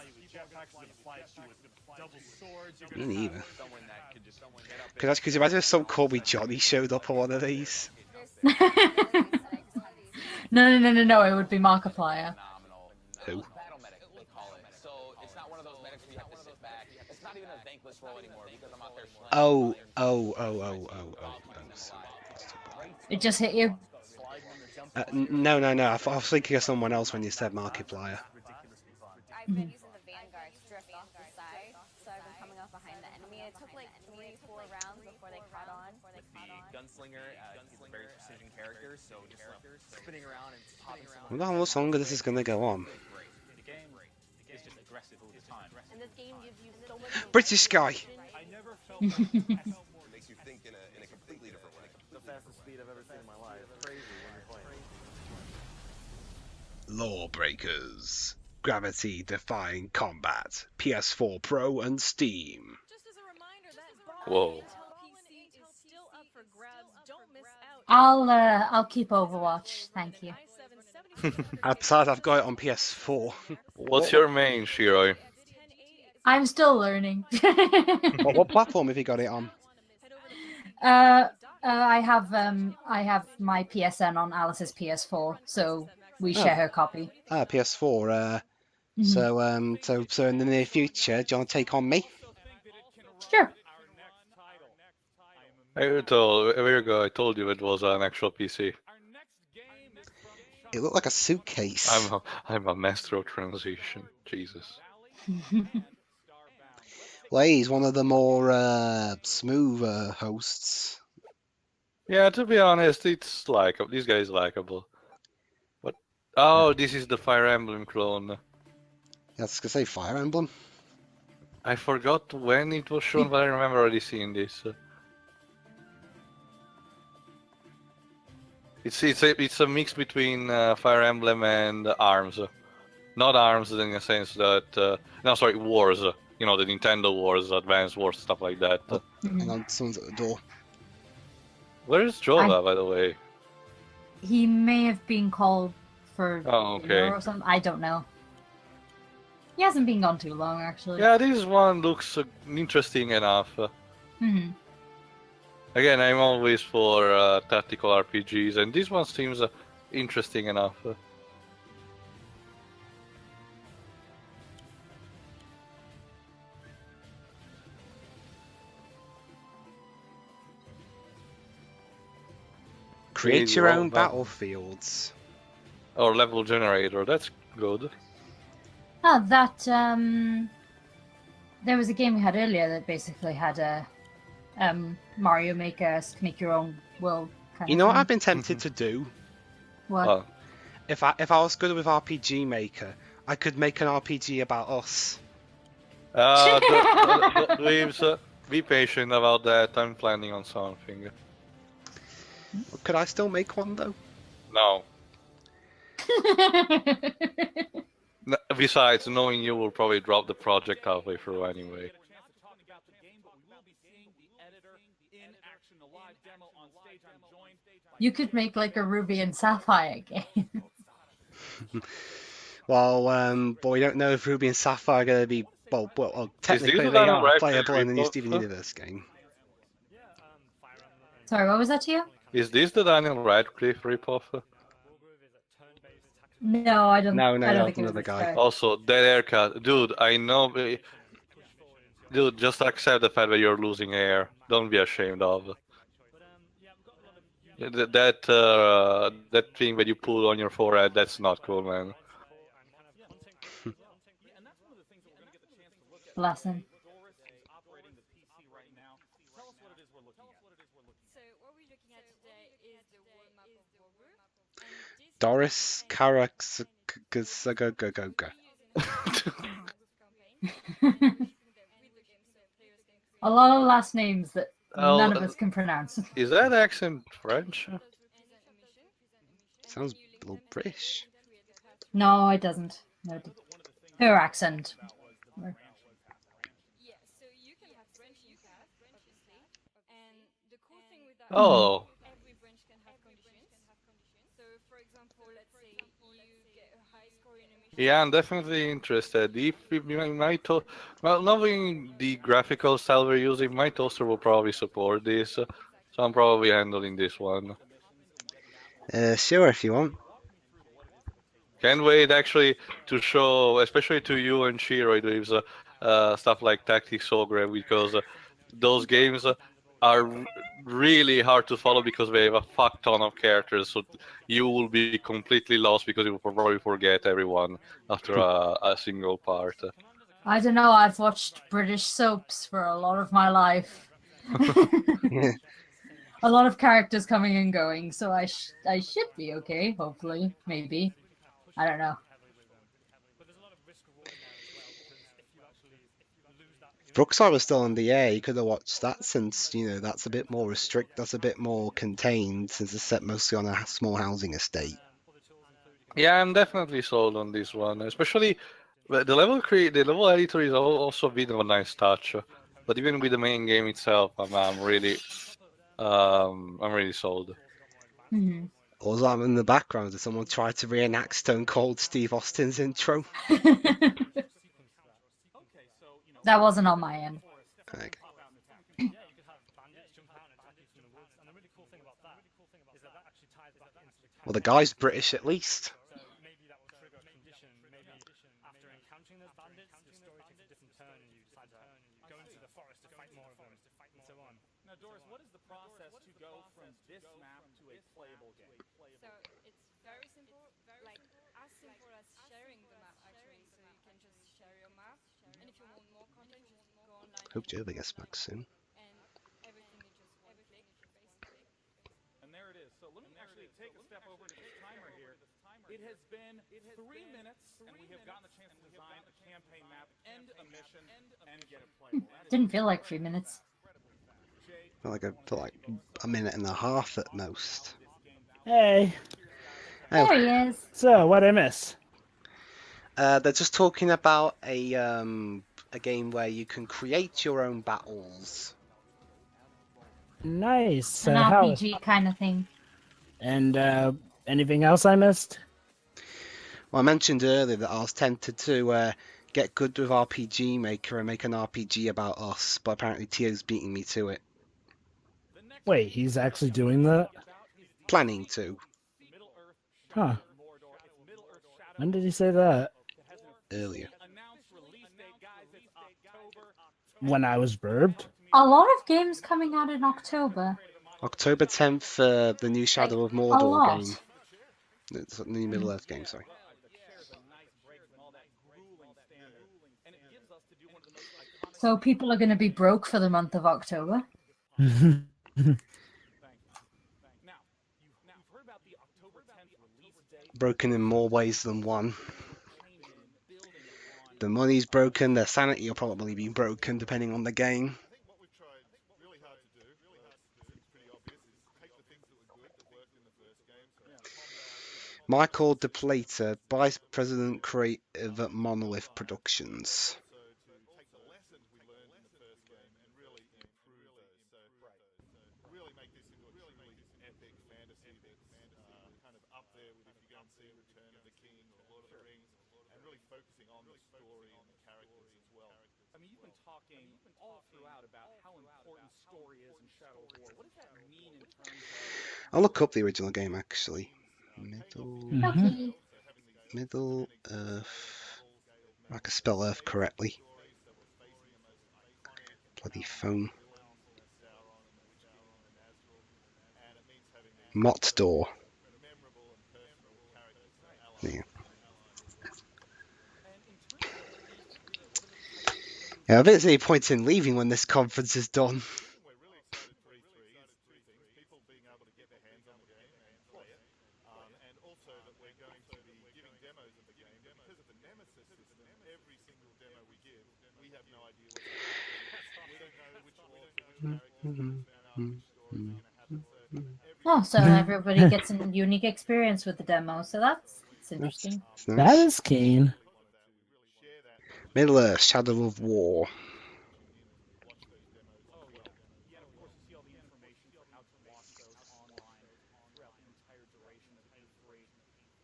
Me neither. Because imagine if some Corby Johnny showed up on one of these. No, it would be Markiplier. Who? Oh. It just hit you. No. I was thinking of someone else when you said Markiplier. I've been using the Vanguard drift off the side, so I've been coming up behind the enemy. It took like 3-4 rounds before they caught on. Gunslinger, he's a very precision character, so just spinning around and popping I wonder how much longer this is going to go on. The game is just aggressive all the time. And this game gives you so much British guy! I never felt like makes you Lawbreakers. Gravity-defying combat. PS4 Pro and Steam. Whoa. I'll keep Overwatch, thank you. Besides, I've got it on PS4. What's your main, Shiroi? I'm still learning. What platform have you got it on? I have my PSN on Alice's PS4, so we share her copy. PS4. So in the near future, do you want to take on me? Sure. A year ago, I told you it was an actual PC. It looked like a suitcase. I'm a master of transition. Jesus. Well, he's one of the more smoother hosts. Yeah, to be honest, it's likable. This guy is likable. But this is the Fire Emblem clone. Yeah, I was gonna say Fire Emblem. I forgot when it was shown, but I remember already seeing this. It's a mix between Fire Emblem and ARMS. Not ARMS in the sense that Wars. You know, the Nintendo Wars, Advance Wars, stuff like that. Hang on, someone's at the door. Where is Jola, by the way? He may have been called for dinner or something. I don't know. He hasn't been gone too long, actually. Yeah, this one looks interesting enough. Again, I'm always for tactical RPGs, and this one seems interesting enough. Create your own battlefields. Or level generator, that's good. Oh, there was a game we had earlier that basically had a Mario Maker, make your own world kind You of know what thing. I've been tempted to do? What? If I was good with RPG Maker, I could make an RPG about us. Leaves, be patient about that. I'm planning on something. Could I still make one though? No. Besides, knowing you will probably drop the project halfway through anyway. You could make like a Ruby and Sapphire game. Well, but we don't know if Ruby and Sapphire are going to be technically these they the are right playable in the new ripoff? Steven Universe game. Sorry, what was that to you? Is this the Daniel Radcliffe ripoff? No, I don't. No, I don't think it was another this guy. Also, that haircut, dude. I know, dude. Just accept the fact that you're losing hair. Don't be ashamed of. That thing that you pull on your forehead. That's not cool, man. Bless him. Doris Karaksagogogoga. A lot of last names that none of us can pronounce. Is that accent French? Sounds a little British. No, it doesn't. No, her accent. Oh. Yeah, I'm definitely interested. If knowing the graphical style we're using, my toaster will probably support this, so I'm probably handling this one. Sure, if you want. Can't wait actually to show, especially to you and Shiro, stuff like Tactics Ogre, because those games are really hard to follow because they have a fuck ton of characters, so you will be completely lost because you will probably forget everyone after a single part. I don't know, I've watched British soaps for a lot of my life. A lot of characters coming and going, so I should be okay, hopefully, maybe. I don't know. If Brookside was still in the air, you could have watched that, since that's a bit more that's a bit more contained, since it's set mostly on a small housing estate. Yeah, I'm definitely sold on this one, especially the level editor is also a bit of a nice touch. But even with the main game itself, I'm really sold. Mhm. All I'm in the background is someone tried to reenact Stone Cold Steve Austin's intro. That wasn't on my end. Okay. Well, the guy's British at least. Now, Doris, what is the process to go from this map to a playable game? So it's very simple, like as simple as sharing the map actually. So you can just share your map, and if you want more content, just go online Hope Jovi gets back soon. and everything is just one click basically. And there it is. So let me actually take a step over to this timer here. It has been 3 minutes, and we have gotten the chance to design a campaign map, end a mission, and get it playable. Didn't feel like 3 minutes. Like a minute and a half at most. Hey. Oh. There he is. So, what'd I miss? They're just talking about a game where you can create your own battles. Nice. An RPG kind of thing. And anything else I missed? Well, I mentioned earlier that I was tempted to get good with RPG Maker and make an RPG about us, but apparently Tio's beating me to it. Wait, he's actually doing that? Planning to. Huh. When did he say that? Earlier. When I was burbed? A lot of games coming out in October. October 10th, the new Shadow of a Mordor lot. game. It's the new Middle Earth game, sorry. So people are going to be broke for the month of October. Broken in more ways than one. The money's broken, their sanity will probably be broken depending on the game. Michael DePlater, Vice President Creative at Monolith Productions. I mean, you've been talking all throughout about how important story is in Shadow of War. What does that mean in terms of... I'll look up the original game actually. Middle Earth. I can spell Earth correctly. Bloody phone. Motdor. Yeah. Yeah, I bet there's any point in leaving when this conference is done. Oh, so everybody gets a unique experience with the demo, so that's interesting. That's nice. That is keen. Middle Earth, Shadow of War.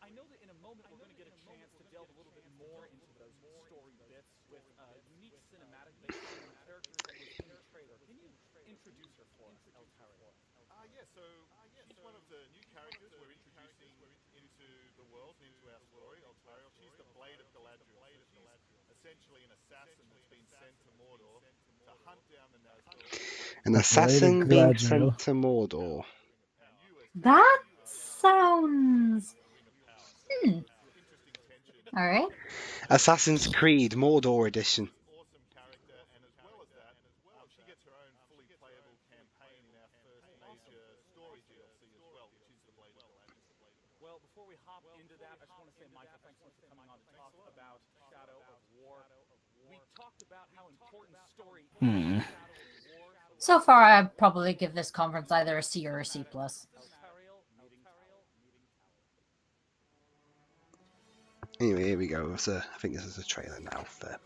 I know that in a moment we're going to get a chance to delve a little bit more into those story bits with unique cinematic characters that was in the trailer. Can you introduce her for us, Eltaria? Yeah, so she's one of the new characters we're introducing into the world, into our story, Eltaria. She's the Blade of Galadriel. She's essentially an assassin that's been sent to Mordor to hunt down the Nazgûl. An assassin being sent to Mordor. That sounds... Alright. Assassin's Creed Mordor Edition. Well, before we hop into that, I just want to say, Michael, thanks so much for coming on to talk about Shadow of War. We talked about how important story is. So far, I'd probably give this conference either a C or a C+. Anyway, here we go. I think this is a trailer now for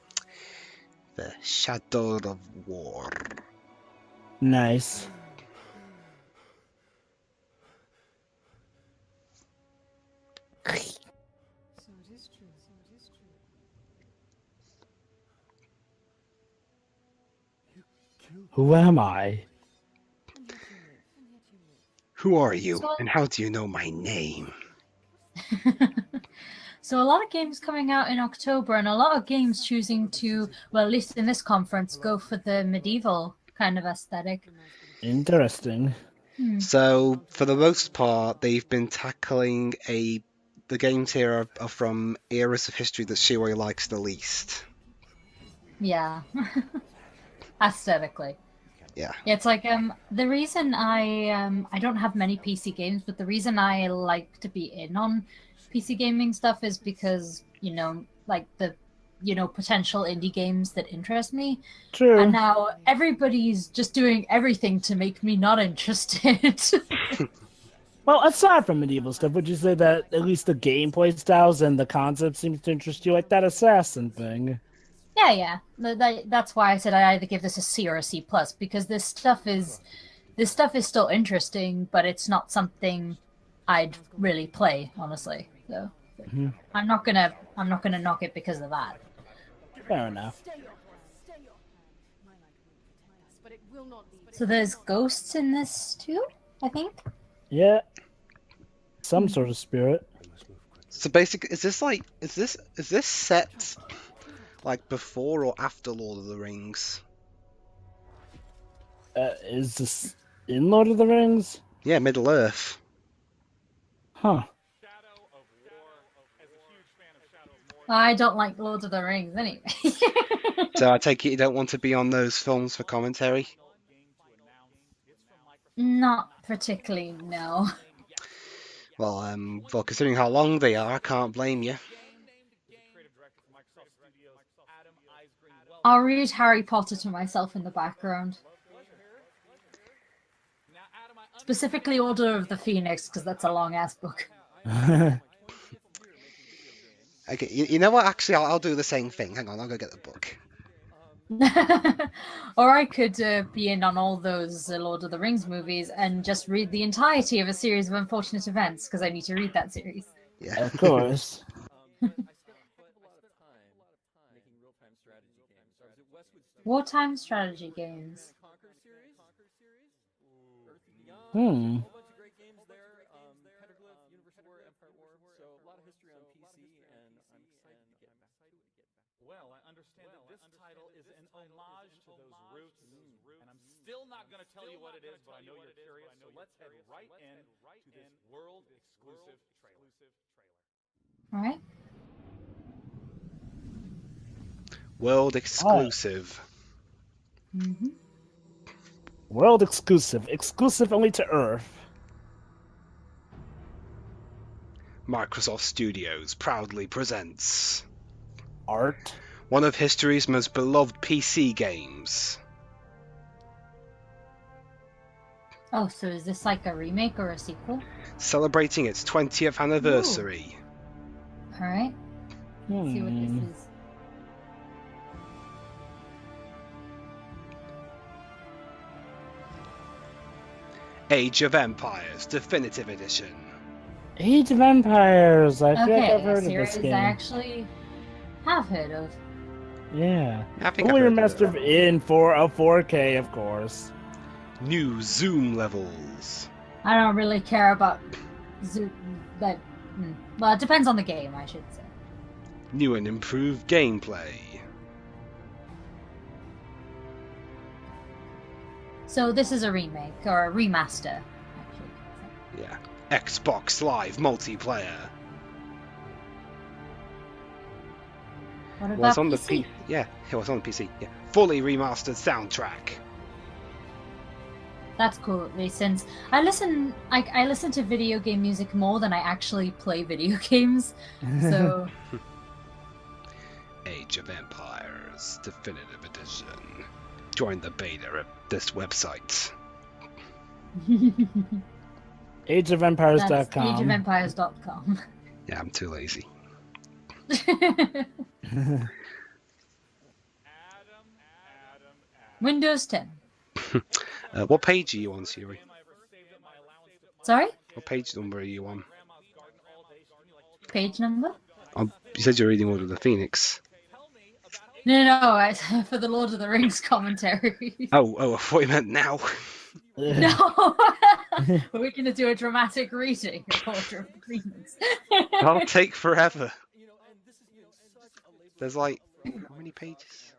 the Shadow of War. Nice. Who am I? Who are you, So- and how do you know my name? So a lot of games coming out in October, and a lot of games choosing to, well, at least in this conference, go for the medieval kind of aesthetic. Interesting. So, for the most part, they've been tackling the games here are from eras of history that Shiori likes the least. Yeah. Aesthetically. Yeah. It's like the reason I don't have many PC games, but the reason I like to be in on PC gaming stuff is because, like the potential indie games that interest me. True. And now everybody's just doing everything to make me not interested. Well, aside from medieval stuff, would you say that at least the gameplay styles and the concept seems to interest you, like that assassin thing? Yeah. That's why I said I either give this a C or a C+, because this stuff is still interesting, but it's not something I'd really play, honestly. So I'm not gonna knock it because of that. Fair enough. So there's ghosts in this too, I think. Yeah. Some sort of spirit. So basically, is this set like before or after Lord of the Rings? Is this in Lord of the Rings? Yeah, Middle Earth. Huh. I don't like Lord of the Rings anyway. So I take it you don't want to be on those films for commentary? Not particularly, no. Well, considering how long they are, I can't blame you. I'll read Harry Potter to myself in the background. Specifically Order of the Phoenix, because that's a long-ass book. Okay, you know what? Actually, I'll do the same thing. Hang on, I'll go get the book. Or I could be in on all those Lord of the Rings movies and just read the entirety of a series of unfortunate events, because I need to read that series. Yeah. Of course. Wartime strategy games. Hmm. Well, I understand that this title is an homage to those roots, and I'm still not going to tell you what it is, but I know you're curious, so let's head right in to this world-exclusive trailer. All right. World exclusive. Mm-hmm. World exclusive. Exclusive only to Earth. Microsoft Studios proudly presents Art. one of history's most beloved PC games. Oh, so is this like a remake or a sequel? Celebrating its 20th anniversary. All right. Let's see what this is. Age of Empires Definitive Edition. Age of Empires. I feel like Okay, I've heard a of this series game. I actually have heard of. Yeah. I think Fully I've heard of remastered in 4K, of course. New Zoom levels. I don't really care about that. Well, it depends on the game, I should say. New and improved gameplay. So this is a remake or a remaster, actually. Yeah. Xbox Live multiplayer. What It about was on the PC? Yeah, it was on the PC. Yeah. Fully remastered soundtrack. That's cool, at least, since I listen to video game music more than I actually play video games. So Age of Empires Definitive Edition. Join the beta at this website. AgeofEmpires.com. that's ageofempires.com. Yeah, I'm too lazy. Windows 10. What page are you on, Siri? Sorry? What page number are you on? Page number? You said you're reading Order of the Phoenix. No, for the Lord of the Rings commentary. Oh, I thought you meant now. No! We're going to do a dramatic reading of Order of the Phoenix. That'll take forever. There's like, how many pages?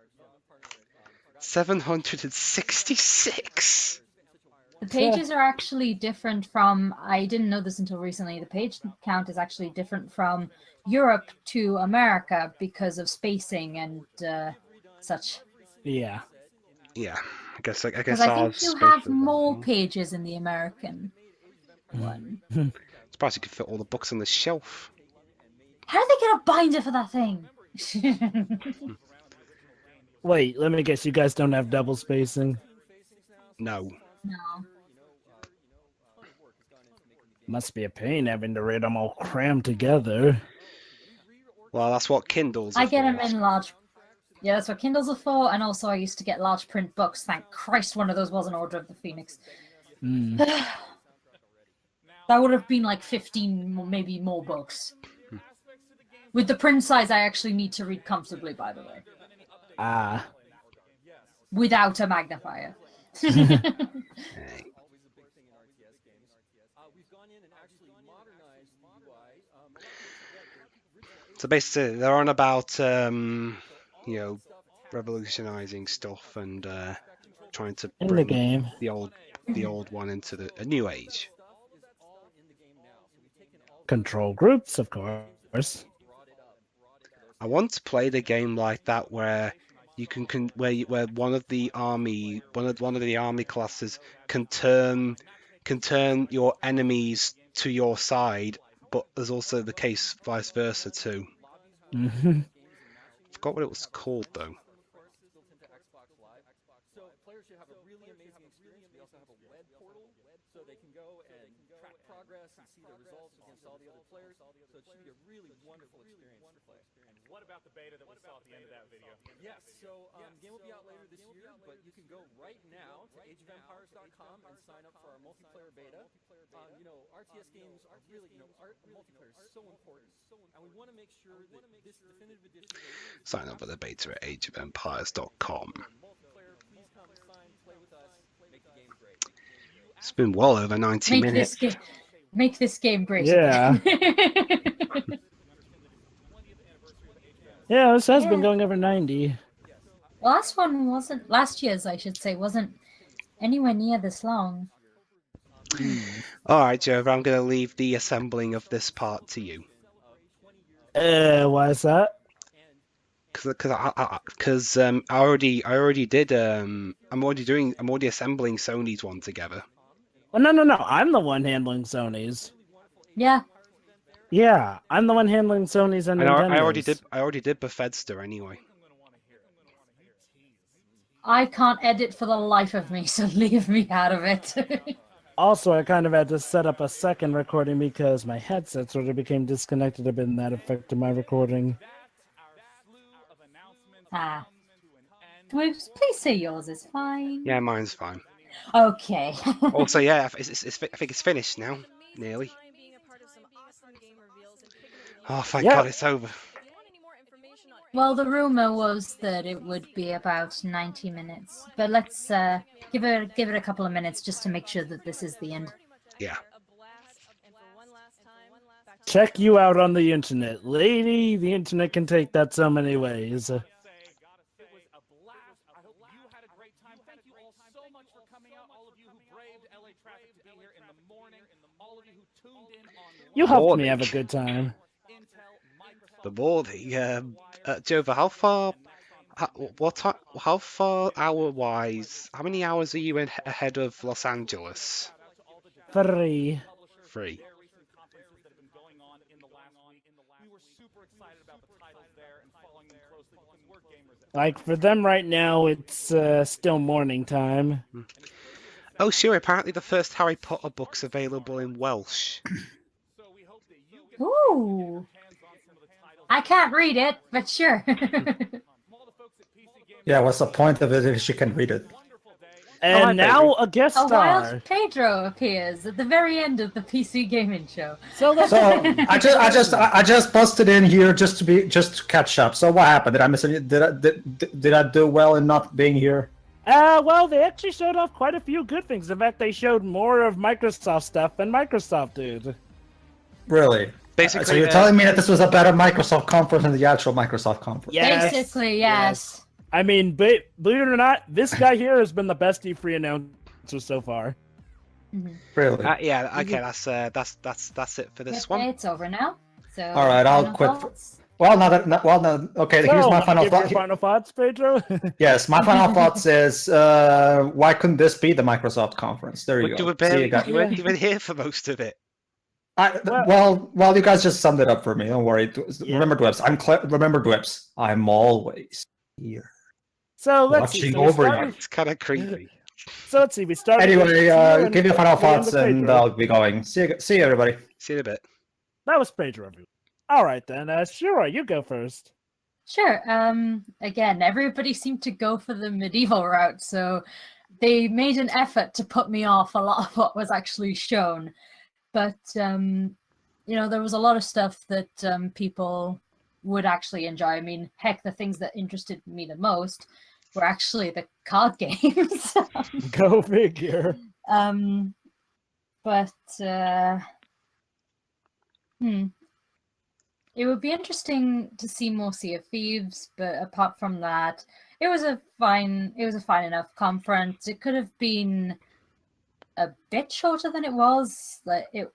766! The pages are actually different from, I didn't know this until recently, the page count is actually different from Europe to America because of spacing and such. Yeah. Yeah, I guess Because I think you have more pages in the American one. Surprised you could fit all the books on the shelf. How did they get a binder for that thing? Wait, let me guess. You guys don't have double spacing? No. No. Must be a pain having to read them all crammed together. Well, that's what Kindles are I get for. them in large. Yeah, that's what Kindles are for, and also I used to get large print books. Thank Christ one of those was an Order of the Phoenix. That would have been like 15, maybe more books. With the print size, I actually need to read comfortably, by the way. Ah. Without a magnifier. So basically, they're on about, revolutionizing stuff and trying to In bring the game. the old one into a new age. Control groups, of course. I want to play the game like that where you can where one of the army classes can turn your enemies to your side, but there's also the case vice versa too. Forgot what it was called though. So players should have a really amazing experience. We also have a web portal, so they can go and track progress and see the results against all the other players. So it should be a really wonderful experience to play. And what about the beta that we saw at the end of that video? Yes, so the game will be out later this year, but you can go right now to ageofempires.com and sign up for our multiplayer beta. RTS games are really, multiplayer is so important, and we want to make sure that this definitive edition Sign up for the beta at ageofempires.com. multiplayer, please come sign, play with us, make the game great. It's been well over 90 minutes. Make this game great. Yeah. Yeah, this has been going over 90. Last year's, I should say, wasn't anywhere near this long. Alright, Joe, I'm going to leave the assembling of this part to you. Why is that? Because I already did. I'm already assembling Sony's one together. Oh, no. I'm the one handling Sony's. Yeah. Yeah, I'm the one handling Sony's and Nintendo's. I already did Bethesda anyway. I can't edit for the life of me, so leave me out of it. Also, I kind of had to set up a second recording because my headset sort of became disconnected a bit, and that affected my recording. Please say yours is fine. Yeah, mine's fine. Okay. Also, yeah, I think it's finished now, nearly. Oh, thank God, it's over. Well, the rumor was that it would be about 90 minutes, but let's give it a couple of minutes just to make sure that this is the end. Yeah. Check you out on the internet, lady. The internet can take that so many ways. You helped me have a good time. The morning, Jova, how far hour-wise? How many hours are you ahead of Los Angeles? 3. Like for them right now, it's still morning time. Oh, sure. Apparently, the first Harry Potter book's available in Welsh. Ooh. I can't read it, but sure. Yeah, what's the point of it if she can read it? And hi, now a guest A star. wild Pedro appears at the very end of the PC gaming show. So let's So I just busted in here just to catch up. So what happened? Did I miss any? Did I do well in not being here? Well, they actually showed off quite a few good things. In fact, they showed more of Microsoft stuff than Microsoft did. Really? Basically, so you're telling me that this was a better Microsoft conference than the actual Microsoft conference? Yes. Basically, yes. I mean, believe it or not, this guy here has been the best E3 announcer so far. Really? Yeah. Okay. That's it for this Yep, one. it's over now. So. All right, I'll final quit. thoughts? Okay. Here's my final thought. Final thoughts, Pedro. Yes, my final thoughts is why couldn't this be the Microsoft conference? There you go. You weren't even here for most of it. Well, you guys just summed it up for me. Don't worry. Remember, Dwips. Remember, Dwips. I'm always here. So let's see. Watching over you. It's kind of creepy. So let's see. We started. Anyway, give your final thoughts, and I'll be going. See you, everybody. See you in a bit. That was Pedro. All right then. Shura, you go first. Sure. Again, everybody seemed to go for the medieval route, so they made an effort to put me off a lot of what was actually shown. But there was a lot of stuff that people would actually enjoy. I mean, heck, the things that interested me the most were actually the card games. Go figure. But it would be interesting to see more Sea of Thieves, but apart from that, it was a fine enough conference. It could have been a bit shorter than it was. The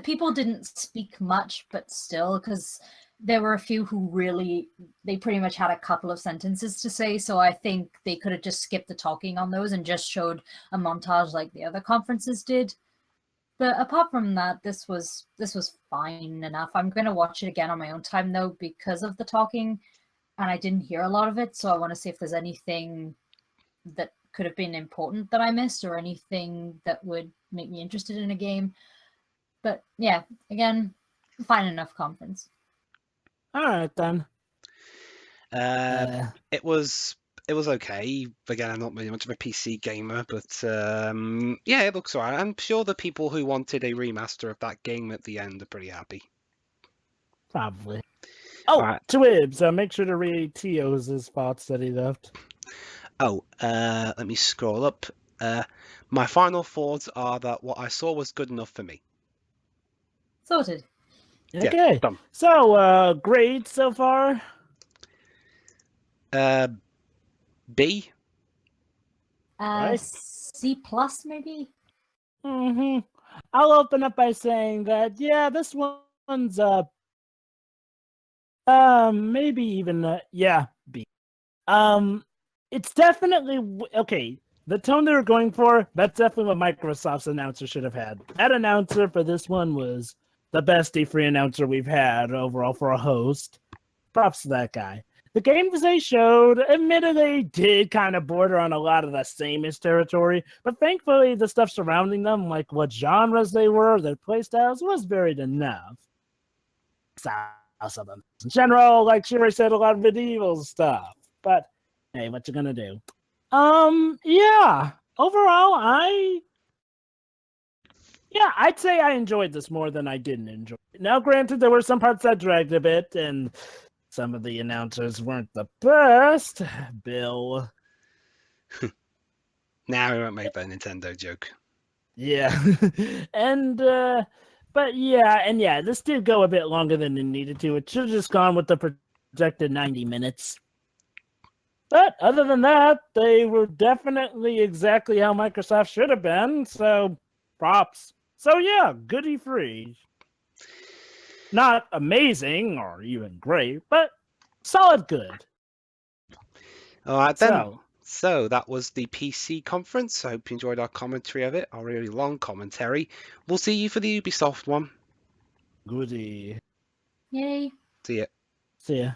people didn't speak much, but still, because there were a few who they pretty much had a couple of sentences to say, so I think they could have just skipped the talking on those and just showed a montage like the other conferences did. But apart from that, this was fine enough. I'm going to watch it again on my own time, though, because of the talking, and I didn't hear a lot of it, so I want to see if there's anything that could have been important that I missed, or anything that would make me interested in a game. But yeah, again, fine enough conference. All right then. It was okay. Again, I'm not really much of a PC gamer, but yeah, it looks alright. I'm sure the people who wanted a remaster of that game at the end are pretty happy. Probably. Oh, Twibs, make sure to read Tio's thoughts that he left. Oh, let me scroll up. My final thoughts are that what I saw was good enough for me. Sorted. Okay. Yeah, done. So, grades so far? B. Right. C+ maybe? Mm-hmm. I'll open up by saying that, yeah, this one's, maybe even, B. It's definitely, okay, the tone they were going for, that's definitely what Microsoft's announcer should have had. That announcer for this one was the best E3 announcer we've had overall for a host. Props to that guy. The games they showed, admittedly, did kind of border on a lot of the samest territory, but thankfully the stuff surrounding them, like what genres they were, their playstyles, was varied enough. Some of them. In general, like Shuri said, a lot of medieval stuff, but hey, what you gonna do? Yeah. Overall, I'd say I enjoyed this more than I didn't enjoy it. Now, granted, there were some parts that dragged a bit, and some of the announcers weren't the best. Bill. Now we won't make that Nintendo joke. Yeah. But yeah, this did go a bit longer than it needed to. It should have just gone with the projected 90 minutes. But other than that, they were definitely exactly how Microsoft should have been, so props. So yeah, good E3. Not amazing or even great, but solid good. All right then. So that was the PC conference. I hope you enjoyed our commentary of it, our really long commentary. We'll see you for the Ubisoft one. Goody. Yay. See ya. See ya.